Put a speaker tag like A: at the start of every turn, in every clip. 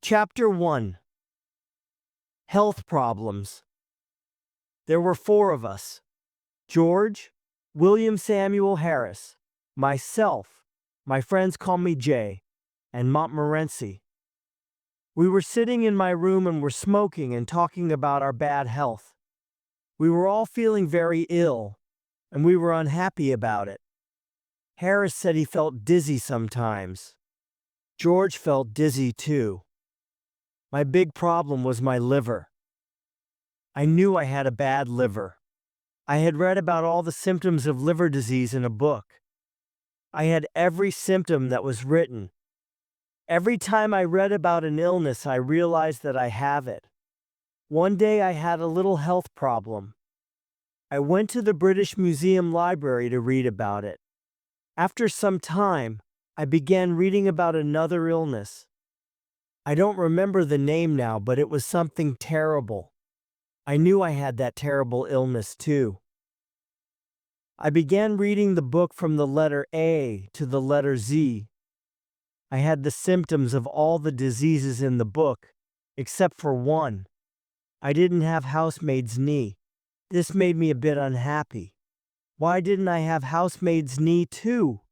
A: Chapter 1. Health Problems. There were four of us: George, William Samuel Harris, myself, my friends call me Jay, and Montmorency. We were sitting in my room and were smoking and talking about our bad health. We were all feeling very ill, and we were unhappy about it. Harris said he felt dizzy sometimes. George felt dizzy too. My big problem was my liver. I knew I had a bad liver. I had read about all the symptoms of liver disease in a book. I had every symptom that was written. Every time I read about an illness, I realized that I have it. One day I had a little health problem. I went to the British Museum Library to read about it. After some time, I began reading about another illness. I don't remember the name now, but it was something terrible. I knew I had that terrible illness too. I began reading the book from the letter A to the letter Z. I had the symptoms of all the diseases in the book, except for one. I didn't have housemaid's knee. This made me a bit unhappy. Why didn't I have housemaid's knee too?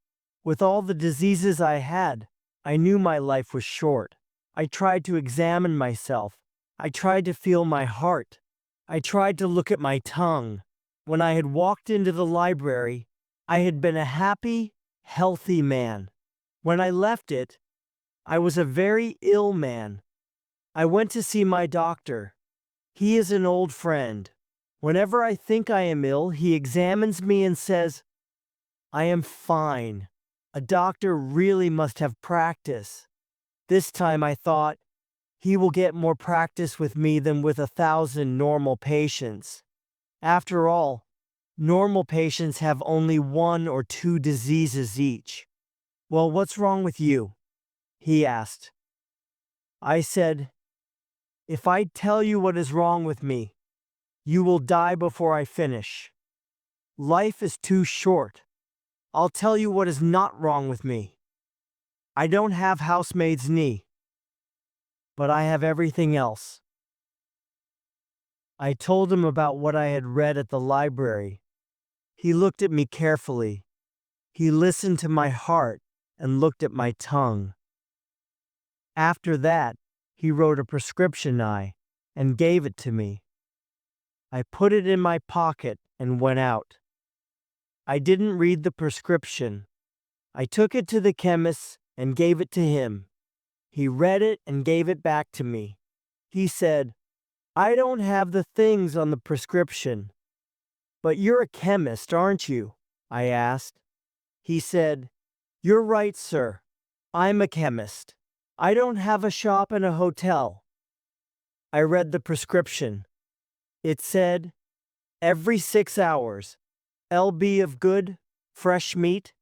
A: With all the diseases I had, I knew my life was short. I tried to examine myself. I tried to feel my heart. I tried to look at my tongue. When I had walked into the library, I had been a happy, healthy man. When I left it, I was a very ill man. I went to see my doctor. He is an old friend. Whenever I think I am ill, he examines me and says, "I am fine." A doctor really must have practice. This time I thought, he will get more practice with me than with 1,000 normal patients. After all, normal patients have only 1 or 2 diseases each. "Well, what's wrong with you?" he asked. I said, "If I tell you what is wrong with me, you will die before I finish. Life is too short. I'll tell you what is not wrong with me. I don't have housemaid's knee, but I have everything else." I told him about what I had read at the library. He looked at me carefully. He listened to my heart and looked at my tongue. After that, he wrote a prescription and gave it to me. I put it in my pocket and went out. I didn't read the prescription. I took it to the chemist and gave it to him. He read it and gave it back to me. He said, "I don't have the things on the prescription." "But you're a chemist, aren't you?" I asked. He said, "You're right, sir. I'm a chemist. I don't have a shop in a hotel." I read the prescription. It said, every 6 hours, lb of good, fresh meat,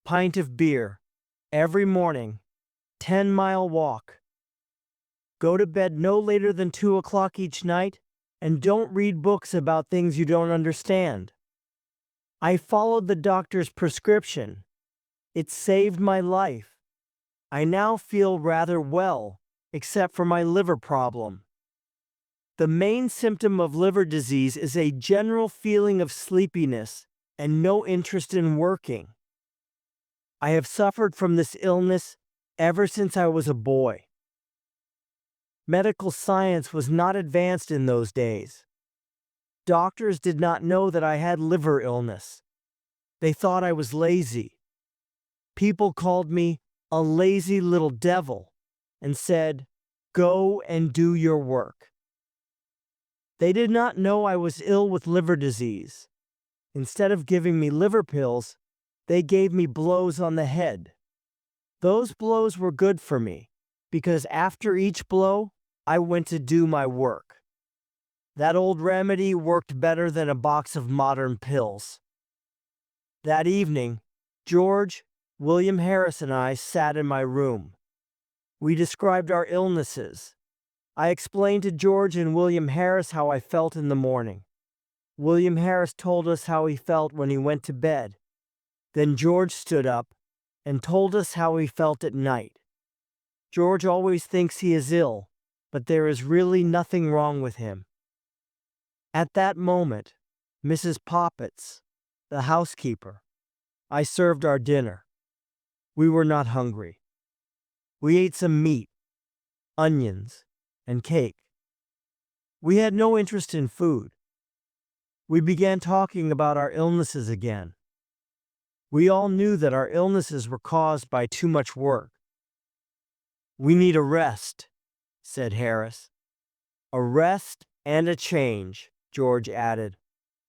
A: pint of beer, every morning, 10-mile walk. Go to bed no later than 2 o'clock each night, and don't read books about things you don't understand. I followed the doctor's prescription. It saved my life. I now feel rather well, except for my liver problem. The main symptom of liver disease is a general feeling of sleepiness and no interest in working. I have suffered from this illness ever since I was a boy. Medical science was not advanced in those days. Doctors did not know that I had liver illness. They thought I was lazy. People called me a lazy little devil and said, "Go and do your work." They did not know I was ill with liver disease. Instead of giving me liver pills, they gave me blows on the head. Those blows were good for me, because after each blow, I went to do my work. That old remedy worked better than a box of modern pills. That evening, George, William Harris, and I sat in my room. We described our illnesses. I explained to George and William Harris how I felt in the morning. William Harris told us how he felt when he went to bed. Then George stood up and told us how he felt at night. George always thinks he is ill, but there is really nothing wrong with him. At that moment, Mrs. Poppets, the housekeeper, I served our dinner. We were not hungry. We ate some meat, onions, and cake. We had no interest in food. We began talking about our illnesses again. We all knew that our illnesses were caused by too much work. "We need a rest," said Harris. "A rest and a change," George added.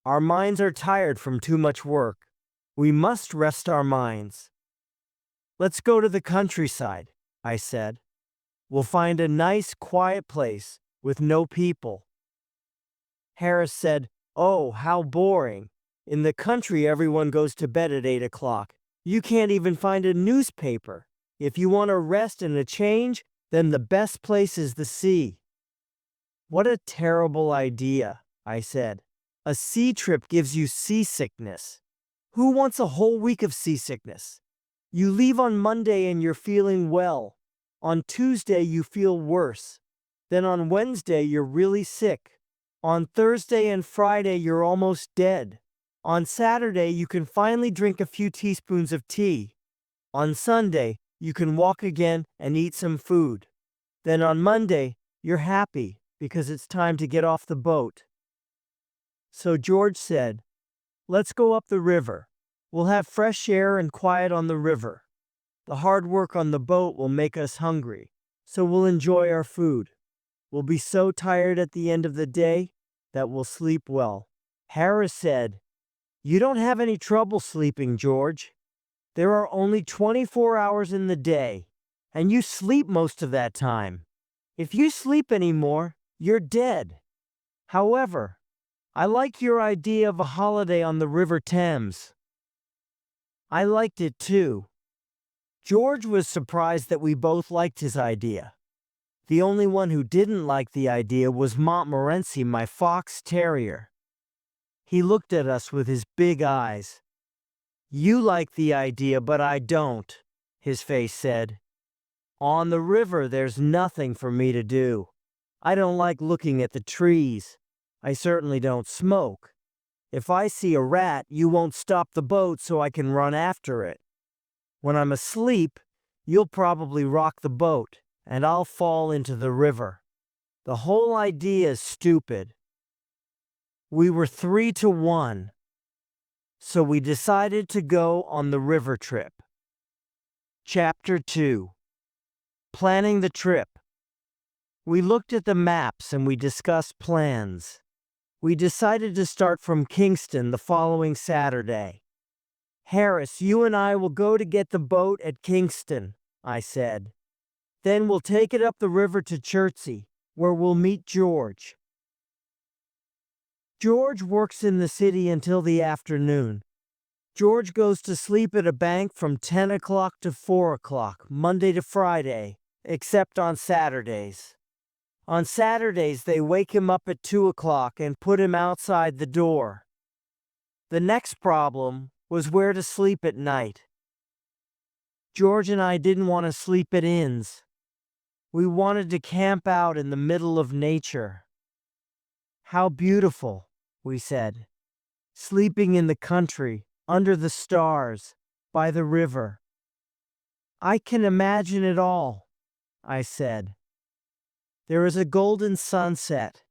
A: "Our minds are tired from too much work. We must rest our minds." "Let's go to the countryside," I said. "We'll find a nice, quiet place with no people." Harris said, "Oh, how boring. In the country, everyone goes to bed at 8 o'clock. You can't even find a newspaper. If you want a rest and a change, then the best place is the sea." "What a terrible idea," I said. "A sea trip gives you seasickness. Who wants a whole week of seasickness? You leave on Monday and you're feeling well. On Tuesday you feel worse. Then on Wednesday you're really sick. On Thursday and Friday you're almost dead. On Saturday you can finally drink a few teaspoons of tea. On Sunday you can walk again and eat some food. Then on Monday you're happy because it's time to get off the boat." So George said, "Let's go up the river. We'll have fresh air and quiet on the river. The hard work on the boat will make us hungry, so we'll enjoy our food. We'll be so tired at the end of the day that we'll sleep well." Harris said, "You don't have any trouble sleeping, George. There are only 24 hours in the day, and you sleep most of that time. If you sleep anymore, you're dead. However, I like your idea of a holiday on the River Thames." I liked it too. George was surprised that we both liked his idea. The only one who didn't like the idea was Montmorency, my fox terrier. He looked at us with his big eyes. "You like the idea, but I don't," his face said. "On the river, there's nothing for me to do. I don't like looking at the trees. I certainly don't smoke. If I see a rat, you won't stop the boat so I can run after it. When I'm asleep, you'll probably rock the boat, and I'll fall into the river. The whole idea is stupid." We were 3-1, so we decided to go on the river trip. Chapter 2. Planning the trip. We looked at the maps and we discussed plans. We decided to start from Kingston the following Saturday. "Harris, you and I will go to get the boat at Kingston," I said. "Then we'll take it up the river to Chertsey, where we'll meet George. George works in the city until the afternoon. George goes to sleep at a bank from 10 o'clock to 4 o'clock, Monday to Friday, except on Saturdays. On Saturdays, they wake him up at 2 o'clock and put him outside the door. The next problem was where to sleep at night. George and I didn't want to sleep at inns. We wanted to camp out in the middle of nature. "How beautiful," we said, "sleeping in the country, under the stars, by the river." "I can imagine it all," I said. There is a golden sunset.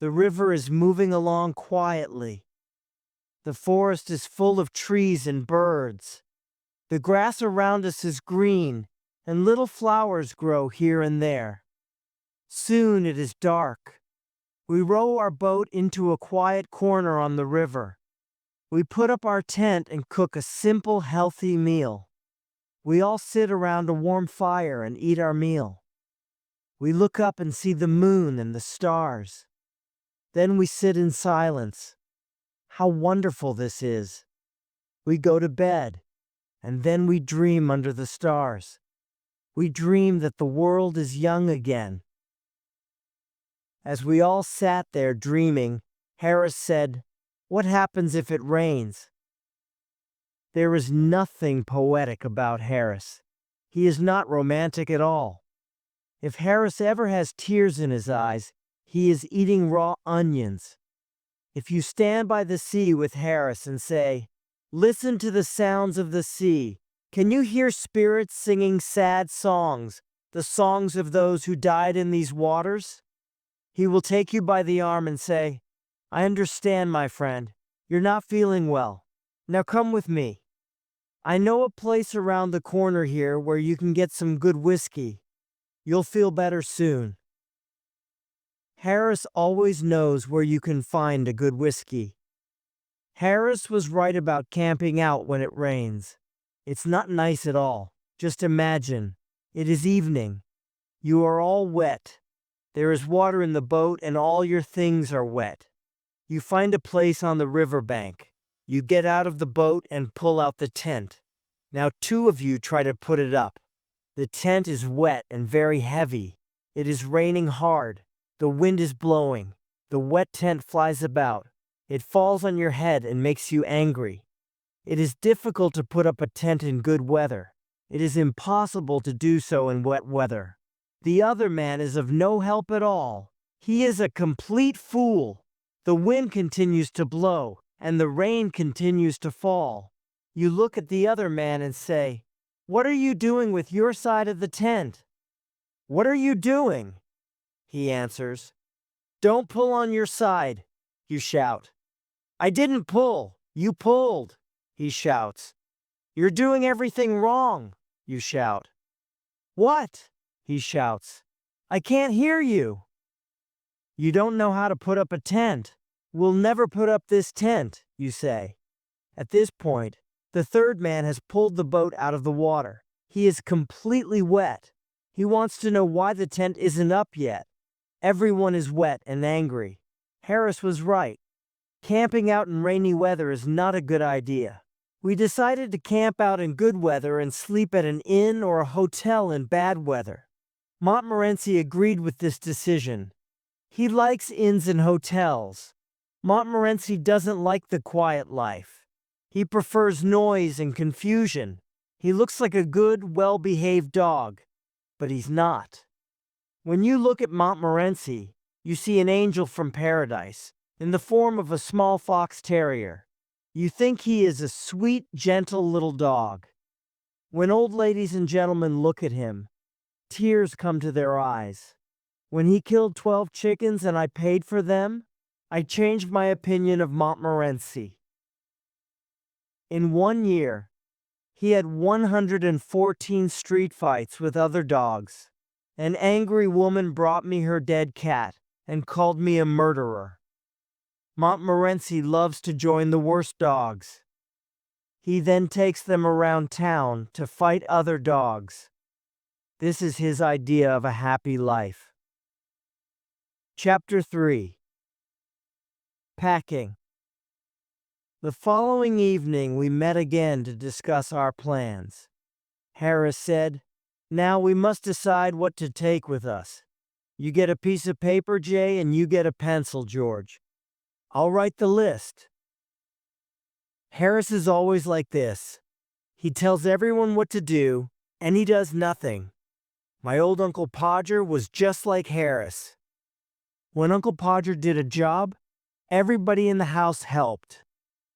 A: The river is moving along quietly. The forest is full of trees and birds. The grass around us is green, and little flowers grow here and there. Soon it is dark. We row our boat into a quiet corner on the river. We put up our tent and cook a simple, healthy meal. We all sit around a warm fire and eat our meal. We look up and see the moon and the stars. Then we sit in silence. How wonderful this is. We go to bed, and then we dream under the stars. We dream that the world is young again. As we all sat there dreaming, Harris said, "What happens if it rains?" There is nothing poetic about Harris. He is not romantic at all. If Harris ever has tears in his eyes, he is eating raw onions. If you stand by the sea with Harris and say, "Listen to the sounds of the sea. Can you hear spirits singing sad songs, the songs of those who died in these waters?" He will take you by the arm and say, "I understand, my friend. You're not feeling well. Now come with me. I know a place around the corner here where you can get some good whiskey. You'll feel better soon." Harris always knows where you can find a good whiskey. Harris was right about camping out when it rains. It's not nice at all. Just imagine. It is evening. You are all wet. There is water in the boat and all your things are wet. You find a place on the riverbank. You get out of the boat and pull out the tent. Now 2 of you try to put it up. The tent is wet and very heavy. It is raining hard. The wind is blowing. The wet tent flies about. It falls on your head and makes you angry. It is difficult to put up a tent in good weather. It is impossible to do so in wet weather. The other man is of no help at all. He is a complete fool. The wind continues to blow, and the rain continues to fall. You look at the other man and say, "What are you doing with your side of the tent?" "What are you doing?" he answers. "Don't pull on your side," you shout. "I didn't pull, you pulled," he shouts. "You're doing everything wrong," you shout. "What?" he shouts. "I can't hear you." "You don't know how to put up a tent. We'll never put up this tent," you say. At this point, the third man has pulled the boat out of the water. He is completely wet. He wants to know why the tent isn't up yet. Everyone is wet and angry. Harris was right. Camping out in rainy weather is not a good idea. We decided to camp out in good weather and sleep at an inn or a hotel in bad weather. Montmorency agreed with this decision. He likes inns and hotels. Montmorency doesn't like the quiet life. He prefers noise and confusion. He looks like a good, well-behaved dog, but he's not. When you look at Montmorency, you see an angel from paradise, in the form of a small fox terrier. You think he is a sweet, gentle little dog. When old ladies and gentlemen look at him, tears come to their eyes. When he killed 12 chickens and I paid for them, I changed my opinion of Montmorency. In 1 year, he had 114 street fights with other dogs. An angry woman brought me her dead cat and called me a murderer. Montmorency loves to join the worst dogs. He then takes them around town to fight other dogs. This is his idea of a happy life. Chapter 3. Packing. The following evening we met again to discuss our plans. Harris said, "Now we must decide what to take with us. You get a piece of paper, Jay, and you get a pencil, George. I'll write the list." Harris is always like this. He tells everyone what to do, and he does nothing. My old Uncle Podger was just like Harris. When Uncle Podger did a job, everybody in the house helped.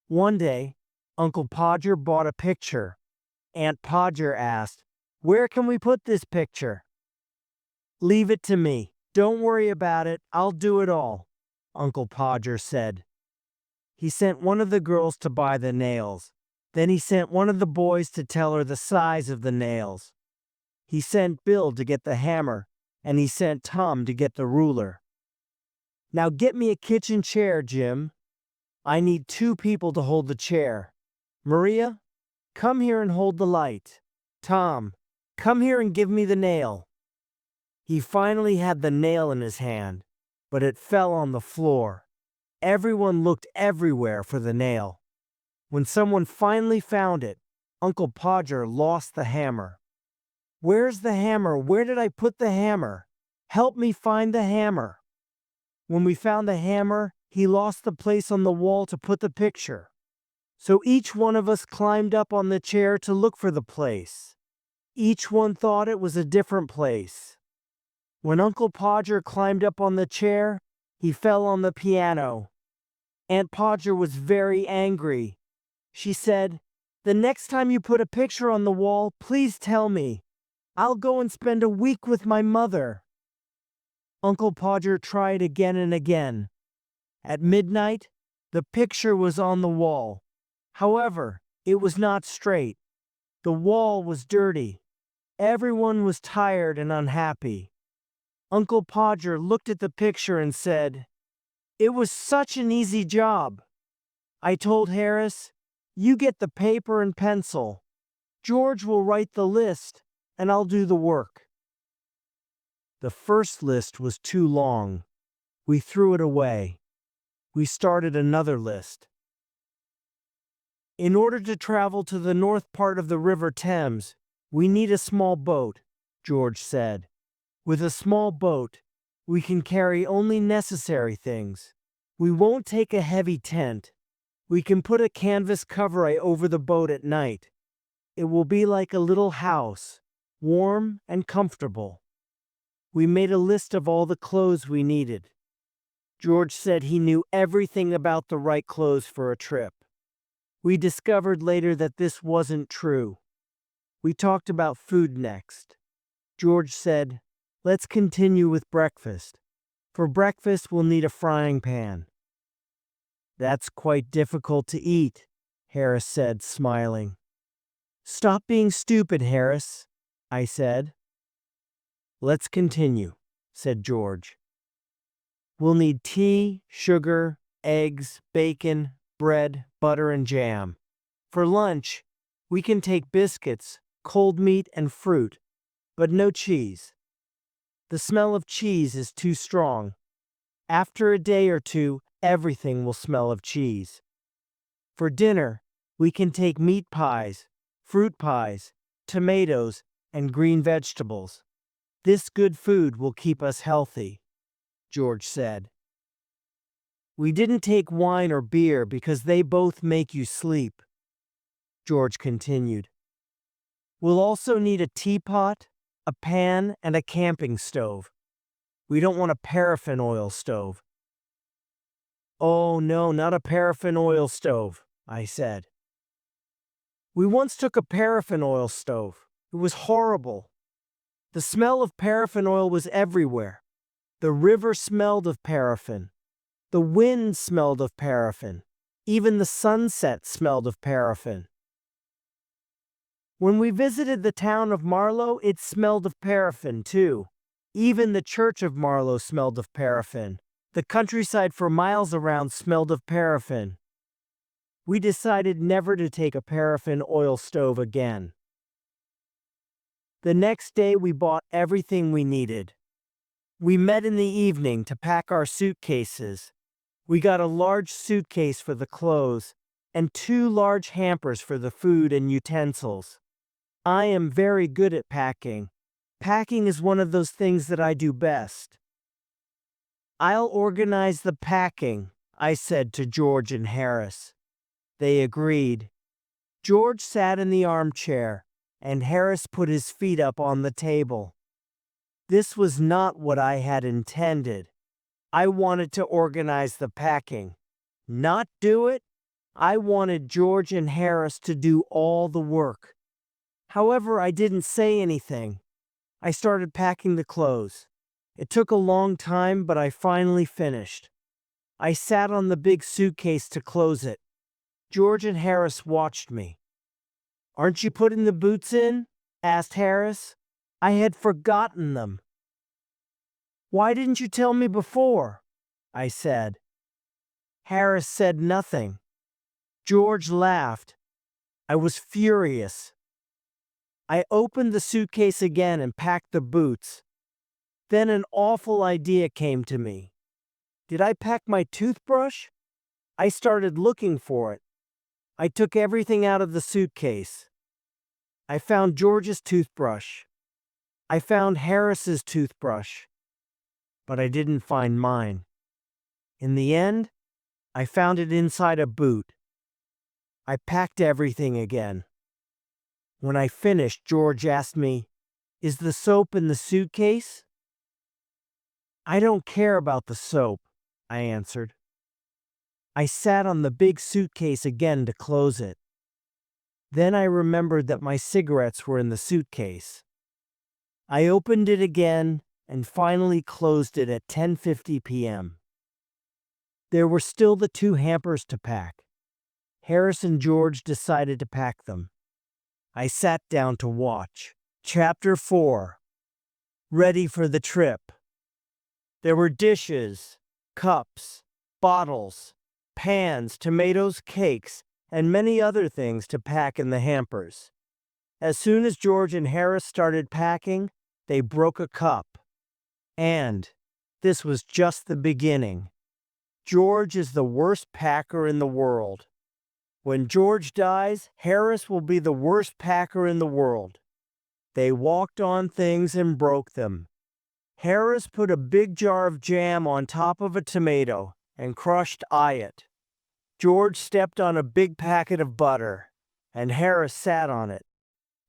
A: One day, Uncle Podger bought a picture. Aunt Podger asked, "Where can we put this picture?" "Leave it to me. Don't worry about it. I'll do it all," Uncle Podger said. He sent one of the girls to buy the nails. Then he sent one of the boys to tell her the size of the nails. He sent Bill to get the hammer, and he sent Tom to get the ruler. "Now get me a kitchen chair, Jim. I need 2 people to hold the chair. Maria, come here and hold the light. Tom, come here and give me the nail." He finally had the nail in his hand, but it fell on the floor. Everyone looked everywhere for the nail. When someone finally found it, Uncle Podger lost the hammer. "Where's the hammer? Where did I put the hammer? Help me find the hammer." When we found the hammer, he lost the place on the wall to put the picture. So each one of us climbed up on the chair to look for the place. Each one thought it was a different place. When Uncle Podger climbed up on the chair, he fell on the piano. Aunt Podger was very angry. She said, "The next time you put a picture on the wall, please tell me. I'll go and spend a week with my mother." Uncle Podger tried again and again. At midnight, the picture was on the wall. However, it was not straight. The wall was dirty. Everyone was tired and unhappy. Uncle Podger looked at the picture and said, "It was such an easy job." I told Harris, "You get the paper and pencil. George will write the list, and I'll do the work." The first list was too long. We threw it away. We started another list. In order to travel to the north part of the River Thames, we need a small boat, George said. With a small boat, we can carry only necessary things. We won't take a heavy tent. We can put a canvas cover over the boat at night. It will be like a little house, warm and comfortable. We made a list of all the clothes we needed. George said he knew everything about the right clothes for a trip. We discovered later that this wasn't true. We talked about food next. George said, "Let's continue with breakfast. For breakfast, we'll need a frying pan." "That's quite difficult to eat," Harris said, smiling. "Stop being stupid, Harris," I said. "Let's continue," said George. "We'll need tea, sugar, eggs, bacon, bread, butter, and jam. For lunch, we can take biscuits, cold meat, and fruit, but no cheese. The smell of cheese is too strong. After a day or two, everything will smell of cheese. For dinner, we can take meat pies, fruit pies, tomatoes, and green vegetables. This good food will keep us healthy," George said. "We didn't take wine or beer because they both make you sleep," George continued. "We'll also need a teapot, a pan, and a camping stove. We don't want a paraffin oil stove." "Oh no, not a paraffin oil stove," I said. "We once took a paraffin oil stove. It was horrible. The smell of paraffin oil was everywhere. The river smelled of paraffin. The wind smelled of paraffin. Even the sunset smelled of paraffin. When we visited the town of Marlow, it smelled of paraffin too. Even the church of Marlow smelled of paraffin. The countryside for miles around smelled of paraffin. We decided never to take a paraffin oil stove again. The next day we bought everything we needed. We met in the evening to pack our suitcases. We got a large suitcase for the clothes and 2 large hampers for the food and utensils. I am very good at packing. Packing is one of those things that I do best. "I'll organize the packing," I said to George and Harris. They agreed. George sat in the armchair, and Harris put his feet up on the table. This was not what I had intended. I wanted to organize the packing, not do it. I wanted George and Harris to do all the work. However, I didn't say anything. I started packing the clothes. It took a long time, but I finally finished. I sat on the big suitcase to close it. George and Harris watched me. "Aren't you putting the boots in?" asked Harris. "I had forgotten them." "Why didn't you tell me before?" I said. Harris said nothing. George laughed. I was furious. I opened the suitcase again and packed the boots. Then an awful idea came to me. Did I pack my toothbrush? I started looking for it. I took everything out of the suitcase. I found George's toothbrush. I found Harris's toothbrush. But I didn't find mine. In the end, I found it inside a boot. I packed everything again. When I finished, George asked me, "Is the soap in the suitcase?" I don't care about the soap, I answered. I sat on the big suitcase again to close it. Then I remembered that my cigarettes were in the suitcase. I opened it again and finally closed it at 10:50 p.m. There were still the 2 hampers to pack. Harris and George decided to pack them. I sat down to watch. Chapter 4. Ready for the trip. There were dishes, cups, bottles, pans, tomatoes, cakes, and many other things to pack in the hampers. As soon as George and Harris started packing, they broke a cup. And this was just the beginning. George is the worst packer in the world. When George dies, Harris will be the worst packer in the world. They walked on things and broke them. Harris put a big jar of jam on top of a tomato and crushed it. George stepped on a big packet of butter, and Harris sat on it.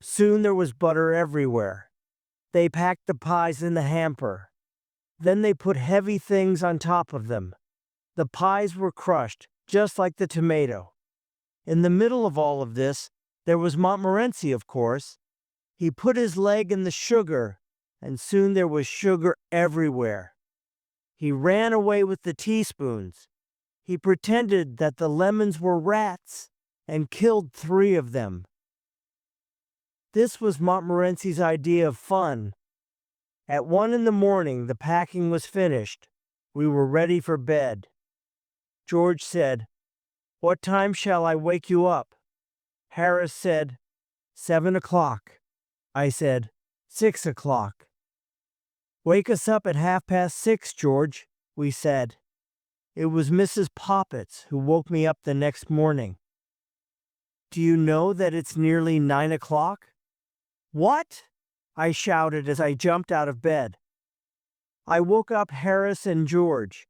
A: Soon there was butter everywhere. They packed the pies in the hamper. Then they put heavy things on top of them. The pies were crushed, just like the tomato. In the middle of all of this, there was Montmorency, of course. He put his leg in the sugar, and soon there was sugar everywhere. He ran away with the teaspoons. He pretended that the lemons were rats and killed 3 of them. This was Montmorency's idea of fun. At 1 in the morning, the packing was finished. We were ready for bed. George said, "What time shall I wake you up?" Harris said, 7 o'clock. I said, 6 o'clock. "Wake us up at 6:30, George," we said. It was Mrs. Poppets who woke me up the next morning. "Do you know that it's nearly 9 o'clock?" "What?" I shouted as I jumped out of bed. I woke up Harris and George.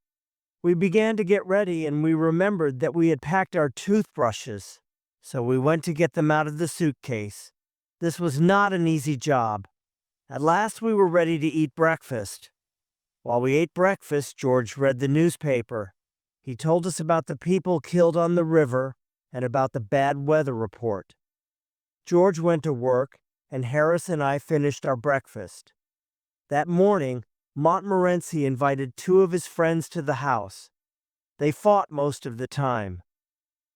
A: We began to get ready and we remembered that we had packed our toothbrushes, so we went to get them out of the suitcase. This was not an easy job. At last we were ready to eat breakfast. While we ate breakfast, George read the newspaper. He told us about the people killed on the river and about the bad weather report. George went to work, and Harris and I finished our breakfast. That morning, Montmorency invited 2 of his friends to the house. They fought most of the time.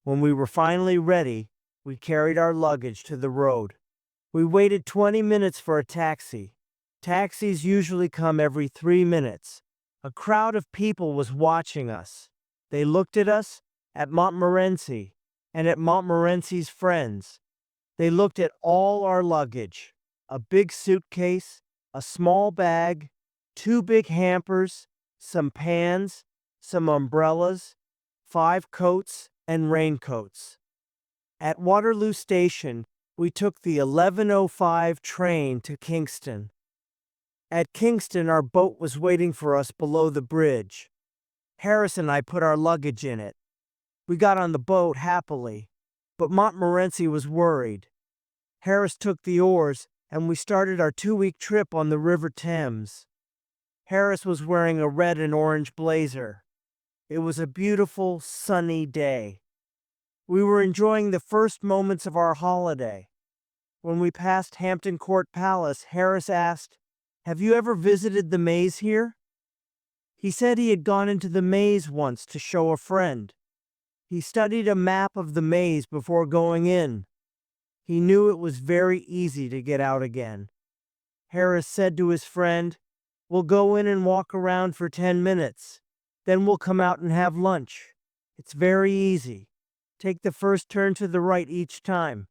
A: When we were finally ready, we carried our luggage to the road. We waited 20 minutes for a taxi. Taxis usually come every 3 minutes. A crowd of people was watching us. They looked at us, at Montmorency, and at Montmorency's friends. They looked at all our luggage, a big suitcase, a small bag, 2 big hampers, some pans, some umbrellas, 5 coats and raincoats. At Waterloo Station, we took the 11:05 train to Kingston. At Kingston, our boat was waiting for us below the bridge. Harris and I put our luggage in it. We got on the boat happily, but Montmorency was worried. Harris took the oars, and we started our 2-week trip on the River Thames. Harris was wearing a red and orange blazer. It was a beautiful, sunny day. We were enjoying the first moments of our holiday. When we passed Hampton Court Palace, Harris asked, "Have you ever visited the maze here?" He said he had gone into the maze once to show a friend. He studied a map of the maze before going in. He knew it was very easy to get out again. Harris said to his friend, "We'll go in and walk around for 10 minutes. Then we'll come out and have lunch. It's very easy. Take the first turn to the right each time."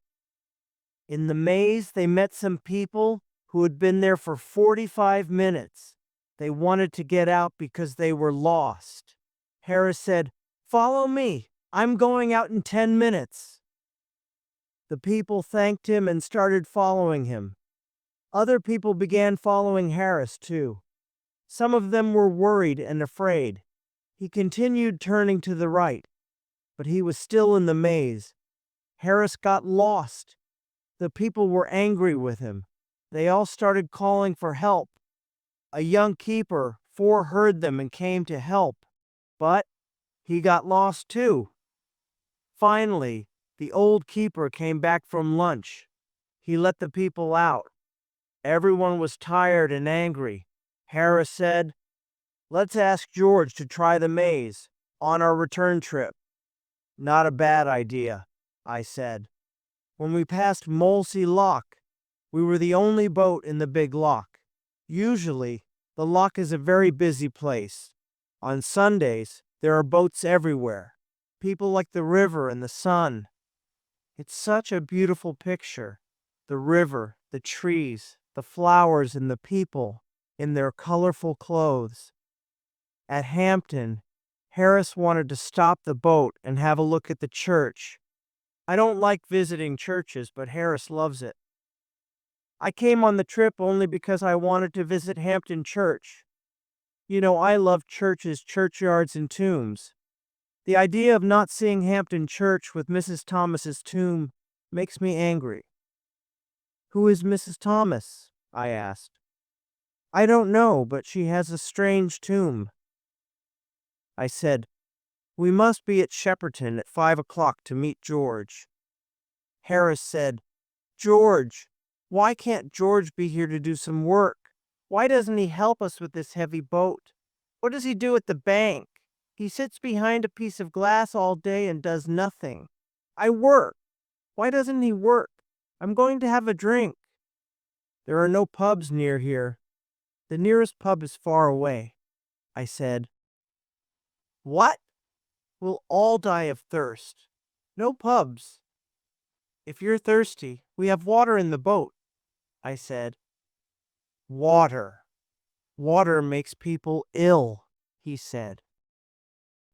A: In the maze, they met some people who had been there for 45 minutes. They wanted to get out because they were lost. Harris said, "Follow me. I'm going out in 10 minutes. The people thanked him and started following him. Other people began following Harris too. Some of them were worried and afraid. He continued turning to the right, but he was still in the maze. Harris got lost. The people were angry with him. They all started calling for help. A young keeper 4 heard them and came to help, but he got lost too. Finally, the old keeper came back from lunch. He let the people out. Everyone was tired and angry. Harris said, "Let's ask George to try the maze on our return trip." "Not a bad idea," I said. When we passed Molesey Lock, we were the only boat in the big lock. Usually, the lock is a very busy place. On Sundays, there are boats everywhere. People like the river and the sun. It's such a beautiful picture. The river, the trees, the flowers, and the people in their colorful clothes. At Hampton, Harris wanted to stop the boat and have a look at the church. I don't like visiting churches, but Harris loves it. I came on the trip only because I wanted to visit Hampton Church. You know, I love churches, churchyards, and tombs. The idea of not seeing Hampton Church with Mrs. Thomas's tomb makes me angry. "Who is Mrs. Thomas?" I asked. "I don't know, but she has a strange tomb." I said, "We must be at Shepperton at 5 o'clock to meet George." Harris said, "George, why can't George be here to do some work? Why doesn't he help us with this heavy boat? What does he do at the bank? He sits behind a piece of glass all day and does nothing. I work. Why doesn't he work? I'm going to have a drink." "There are no pubs near here. The nearest pub is far away," I said. "What? We'll all die of thirst. No pubs." "If you're thirsty, we have water in the boat," I said. "Water. Water makes people ill," he said.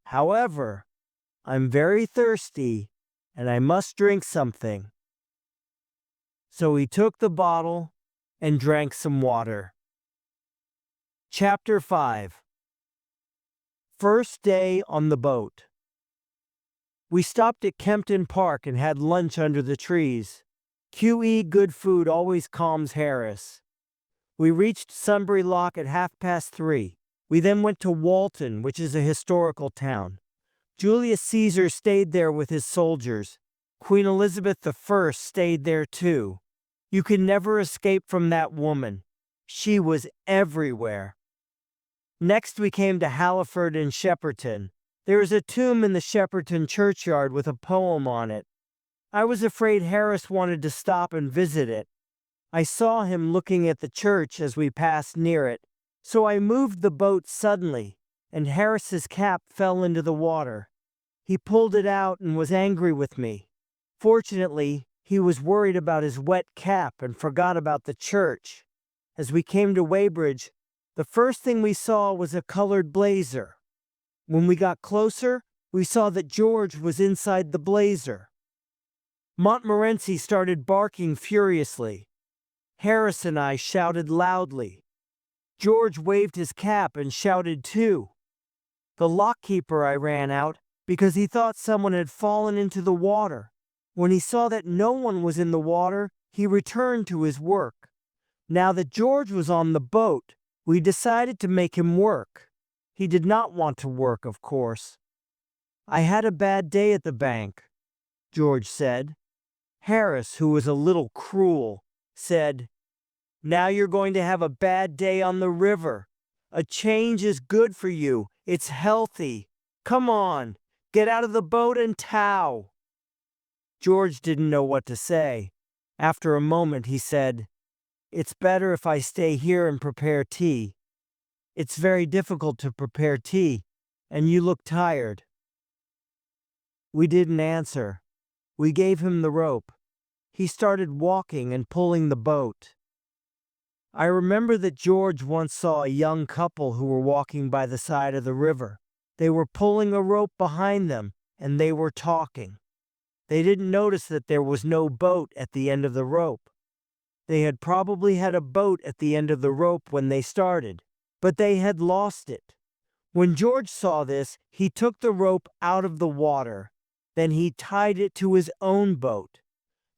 A: "However, I'm very thirsty, and I must drink something." So he took the bottle and drank some water. Chapter 5. First day on the boat. We stopped at Kempton Park and had lunch under the trees. QE good food always calms Harris. We reached Sunbury Lock at 3:30. We then went to Walton, which is a historical town. Julius Caesar stayed there with his soldiers. Queen Elizabeth I stayed there too. You can never escape from that woman. She was everywhere. Next we came to Halliford and Shepperton. There is a tomb in the Shepperton churchyard with a poem on it. I was afraid Harris wanted to stop and visit it. I saw him looking at the church as we passed near it, so I moved the boat suddenly, and Harris's cap fell into the water. He pulled it out and was angry with me. Fortunately, he was worried about his wet cap and forgot about the church. As we came to Weybridge, the first thing we saw was a colored blazer. When we got closer, we saw that George was inside the blazer. Montmorency started barking furiously. Harris and I shouted loudly. George waved his cap and shouted too. The lockkeeper I ran out because he thought someone had fallen into the water. When he saw that no one was in the water, he returned to his work. Now that George was on the boat, we decided to make him work. He did not want to work, of course. "I had a bad day at the bank," George said. Harris, who was a little cruel, said, "Now you're going to have a bad day on the river. A change is good for you. It's healthy. Come on, get out of the boat and tow." George didn't know what to say. After a moment, he said, "It's better if I stay here and prepare tea. It's very difficult to prepare tea, and you look tired." We didn't answer. We gave him the rope. He started walking and pulling the boat. I remember that George once saw a young couple who were walking by the side of the river. They were pulling a rope behind them, and they were talking. They didn't notice that there was no boat at the end of the rope. They had probably had a boat at the end of the rope when they started, but they had lost it. When George saw this, he took the rope out of the water. Then he tied it to his own boat.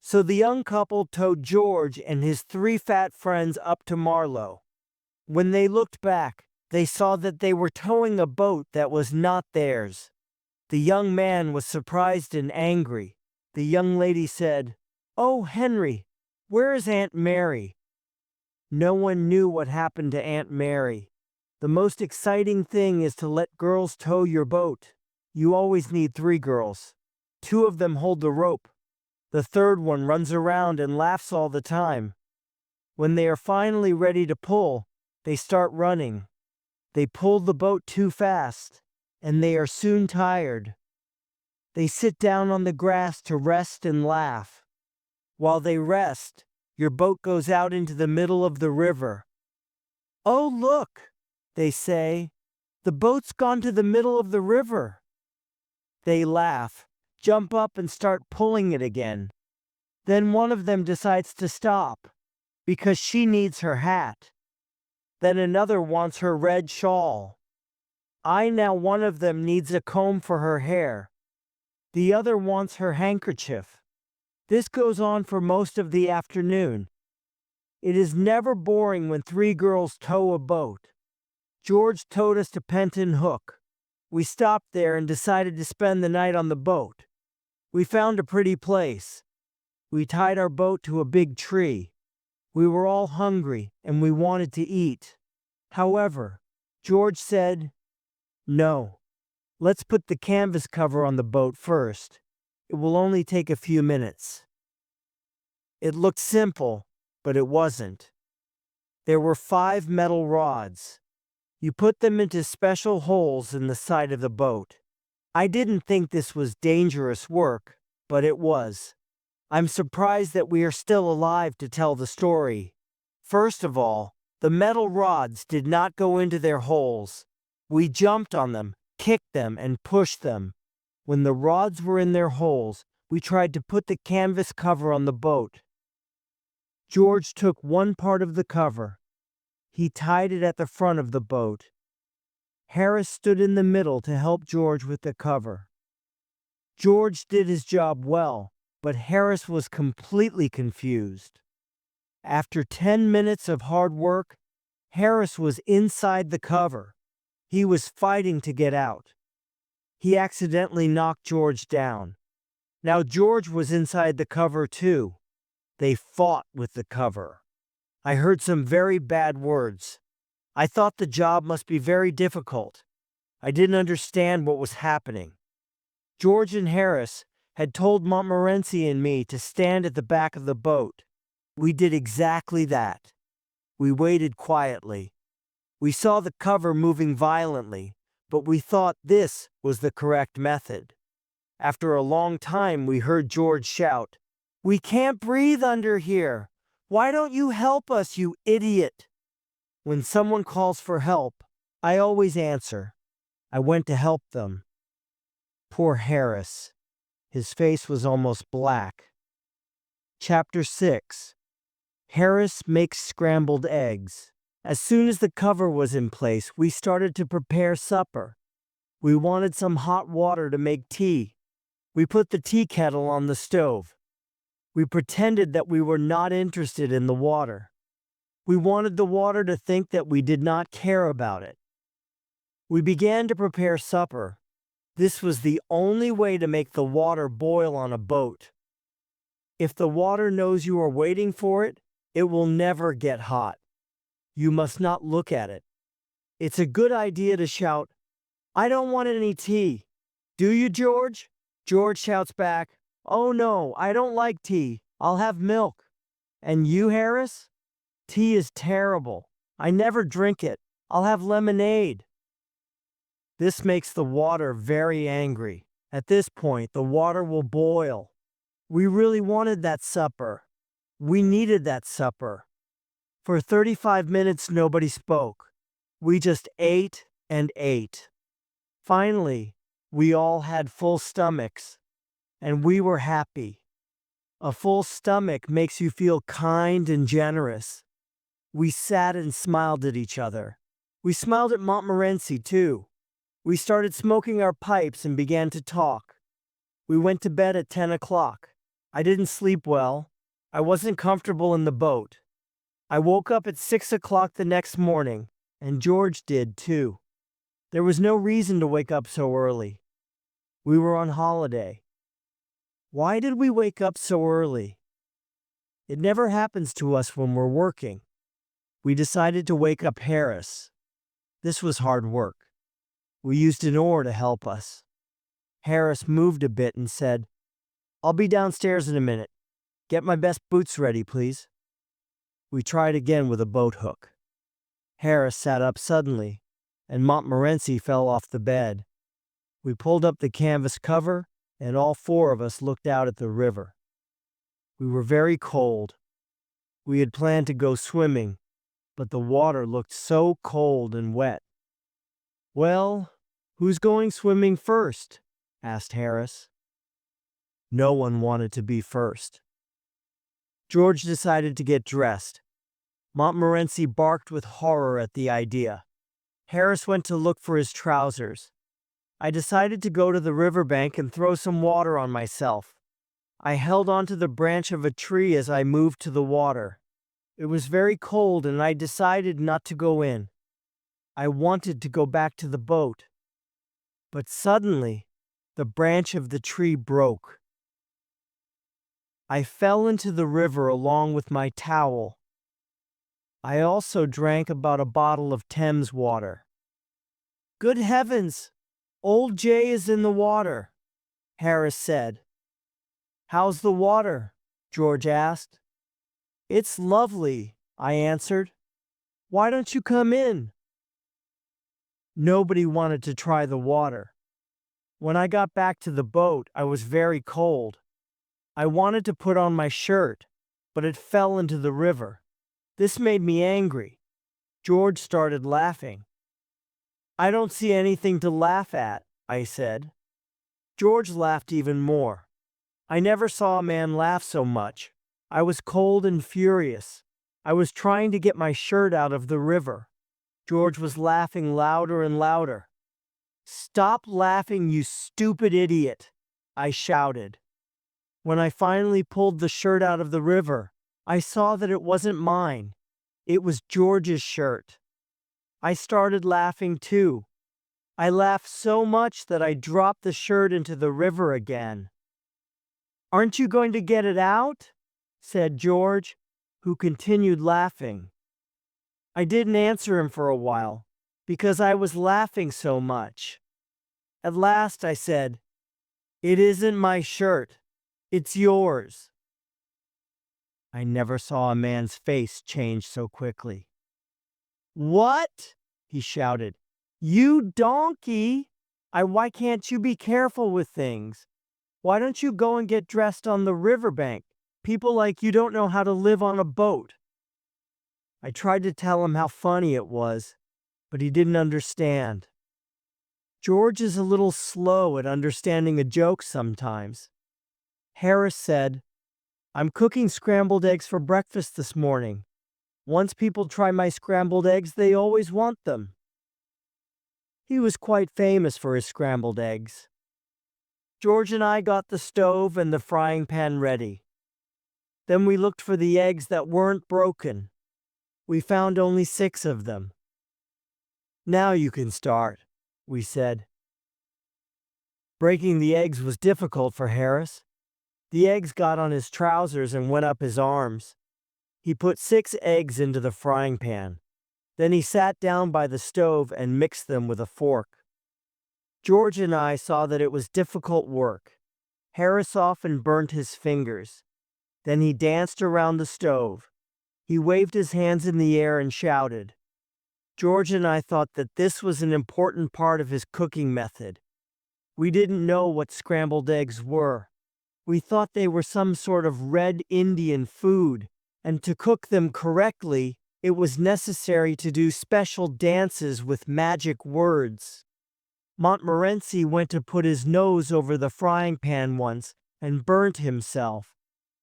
A: So the young couple towed George and his 3 fat friends up to Marlow. When they looked back, they saw that they were towing a boat that was not theirs. The young man was surprised and angry. The young lady said, "Oh, Henry, where is Aunt Mary?" No one knew what happened to Aunt Mary. The most exciting thing is to let girls tow your boat. You always need 3 girls. 2 of them hold the rope. The third one runs around and laughs all the time. When they are finally ready to pull, they start running. They pull the boat too fast, and they are soon tired. They sit down on the grass to rest and laugh. While they rest, your boat goes out into the middle of the river. "Oh, look," they say, "the boat's gone to the middle of the river." They laugh, jump up and start pulling it again. Then one of them decides to stop, because she needs her hat. Then another wants her red shawl. Now one of them needs a comb for her hair. The other wants her handkerchief. This goes on for most of the afternoon. It is never boring when 3 girls tow a boat. George towed us to Penton Hook. We stopped there and decided to spend the night on the boat. We found a pretty place. We tied our boat to a big tree. We were all hungry and we wanted to eat. However, George said, "No, let's put the canvas cover on the boat first. It will only take a few minutes." It looked simple, but it wasn't. There were 5 metal rods. You put them into special holes in the side of the boat. I didn't think this was dangerous work, but it was. I'm surprised that we are still alive to tell the story. First of all, the metal rods did not go into their holes. We jumped on them, kicked them, and pushed them. When the rods were in their holes, we tried to put the canvas cover on the boat. George took one part of the cover. He tied it at the front of the boat. Harris stood in the middle to help George with the cover. George did his job well, but Harris was completely confused. After 10 minutes of hard work, Harris was inside the cover. He was fighting to get out. He accidentally knocked George down. Now George was inside the cover too. They fought with the cover. I heard some very bad words. I thought the job must be very difficult. I didn't understand what was happening. George and Harris had told Montmorency and me to stand at the back of the boat. We did exactly that. We waited quietly. We saw the cover moving violently, but we thought this was the correct method. After a long time, we heard George shout, "We can't breathe under here. Why don't you help us, you idiot?" When someone calls for help, I always answer. I went to help them. Poor Harris. His face was almost black. Chapter 6. Harris makes scrambled eggs. As soon as the cover was in place, we started to prepare supper. We wanted some hot water to make tea. We put the tea kettle on the stove. We pretended that we were not interested in the water. We wanted the water to think that we did not care about it. We began to prepare supper. This was the only way to make the water boil on a boat. If the water knows you are waiting for it, it will never get hot. You must not look at it. It's a good idea to shout, "I don't want any tea." "Do you, George?" George shouts back, "Oh no, I don't like tea. I'll have milk." "And you, Harris?" "Tea is terrible. I never drink it. I'll have lemonade." This makes the water very angry. At this point, the water will boil. We really wanted that supper. We needed that supper. For 35 minutes, nobody spoke. We just ate and ate. Finally, we all had full stomachs, and we were happy. A full stomach makes you feel kind and generous. We sat and smiled at each other. We smiled at Montmorency, too. We started smoking our pipes and began to talk. We went to bed at 10 o'clock. I didn't sleep well. I wasn't comfortable in the boat. I woke up at 6 o'clock the next morning, and George did too. There was no reason to wake up so early. We were on holiday. Why did we wake up so early? It never happens to us when we're working. We decided to wake up Harris. This was hard work. We used an oar to help us. Harris moved a bit and said, "I'll be downstairs in a minute. Get my best boots ready, please." We tried again with a boat hook. Harris sat up suddenly, and Montmorency fell off the bed. We pulled up the canvas cover, and all four of us looked out at the river. We were very cold. We had planned to go swimming, but the water looked so cold and wet. "Well, who's going swimming first?" asked Harris. No one wanted to be first. George decided to get dressed. Montmorency barked with horror at the idea. Harris went to look for his trousers. I decided to go to the riverbank and throw some water on myself. I held onto the branch of a tree as I moved to the water. It was very cold and I decided not to go in. I wanted to go back to the boat. But suddenly, the branch of the tree broke. I fell into the river along with my towel. I also drank about a bottle of Thames water. "Good heavens! Old Jay is in the water," Harris said. "How's the water?" George asked. "It's lovely," I answered. "Why don't you come in?" Nobody wanted to try the water. When I got back to the boat, I was very cold. I wanted to put on my shirt, but it fell into the river. This made me angry. George started laughing. "I don't see anything to laugh at," I said. George laughed even more. I never saw a man laugh so much. I was cold and furious. I was trying to get my shirt out of the river. George was laughing louder and louder. "Stop laughing, you stupid idiot," I shouted. When I finally pulled the shirt out of the river, I saw that it wasn't mine. It was George's shirt. I started laughing too. I laughed so much that I dropped the shirt into the river again. "Aren't you going to get it out?" said George, who continued laughing. I didn't answer him for a while, because I was laughing so much. At last I said, "It isn't my shirt. It's yours." I never saw a man's face change so quickly. "What?" he shouted. "You donkey! Why can't you be careful with things? Why don't you go and get dressed on the riverbank? People like you don't know how to live on a boat." I tried to tell him how funny it was, but he didn't understand. George is a little slow at understanding a joke sometimes. Harris said, "I'm cooking scrambled eggs for breakfast this morning. Once people try my scrambled eggs, they always want them." He was quite famous for his scrambled eggs. George and I got the stove and the frying pan ready. Then we looked for the eggs that weren't broken. We found only 6 of them. "Now you can start," we said. Breaking the eggs was difficult for Harris. The eggs got on his trousers and went up his arms. He put 6 eggs into the frying pan. Then he sat down by the stove and mixed them with a fork. George and I saw that it was difficult work. Harris often burnt his fingers. Then he danced around the stove. He waved his hands in the air and shouted. George and I thought that this was an important part of his cooking method. We didn't know what scrambled eggs were. We thought they were some sort of red Indian food, and to cook them correctly, it was necessary to do special dances with magic words. Montmorency went to put his nose over the frying pan once and burnt himself.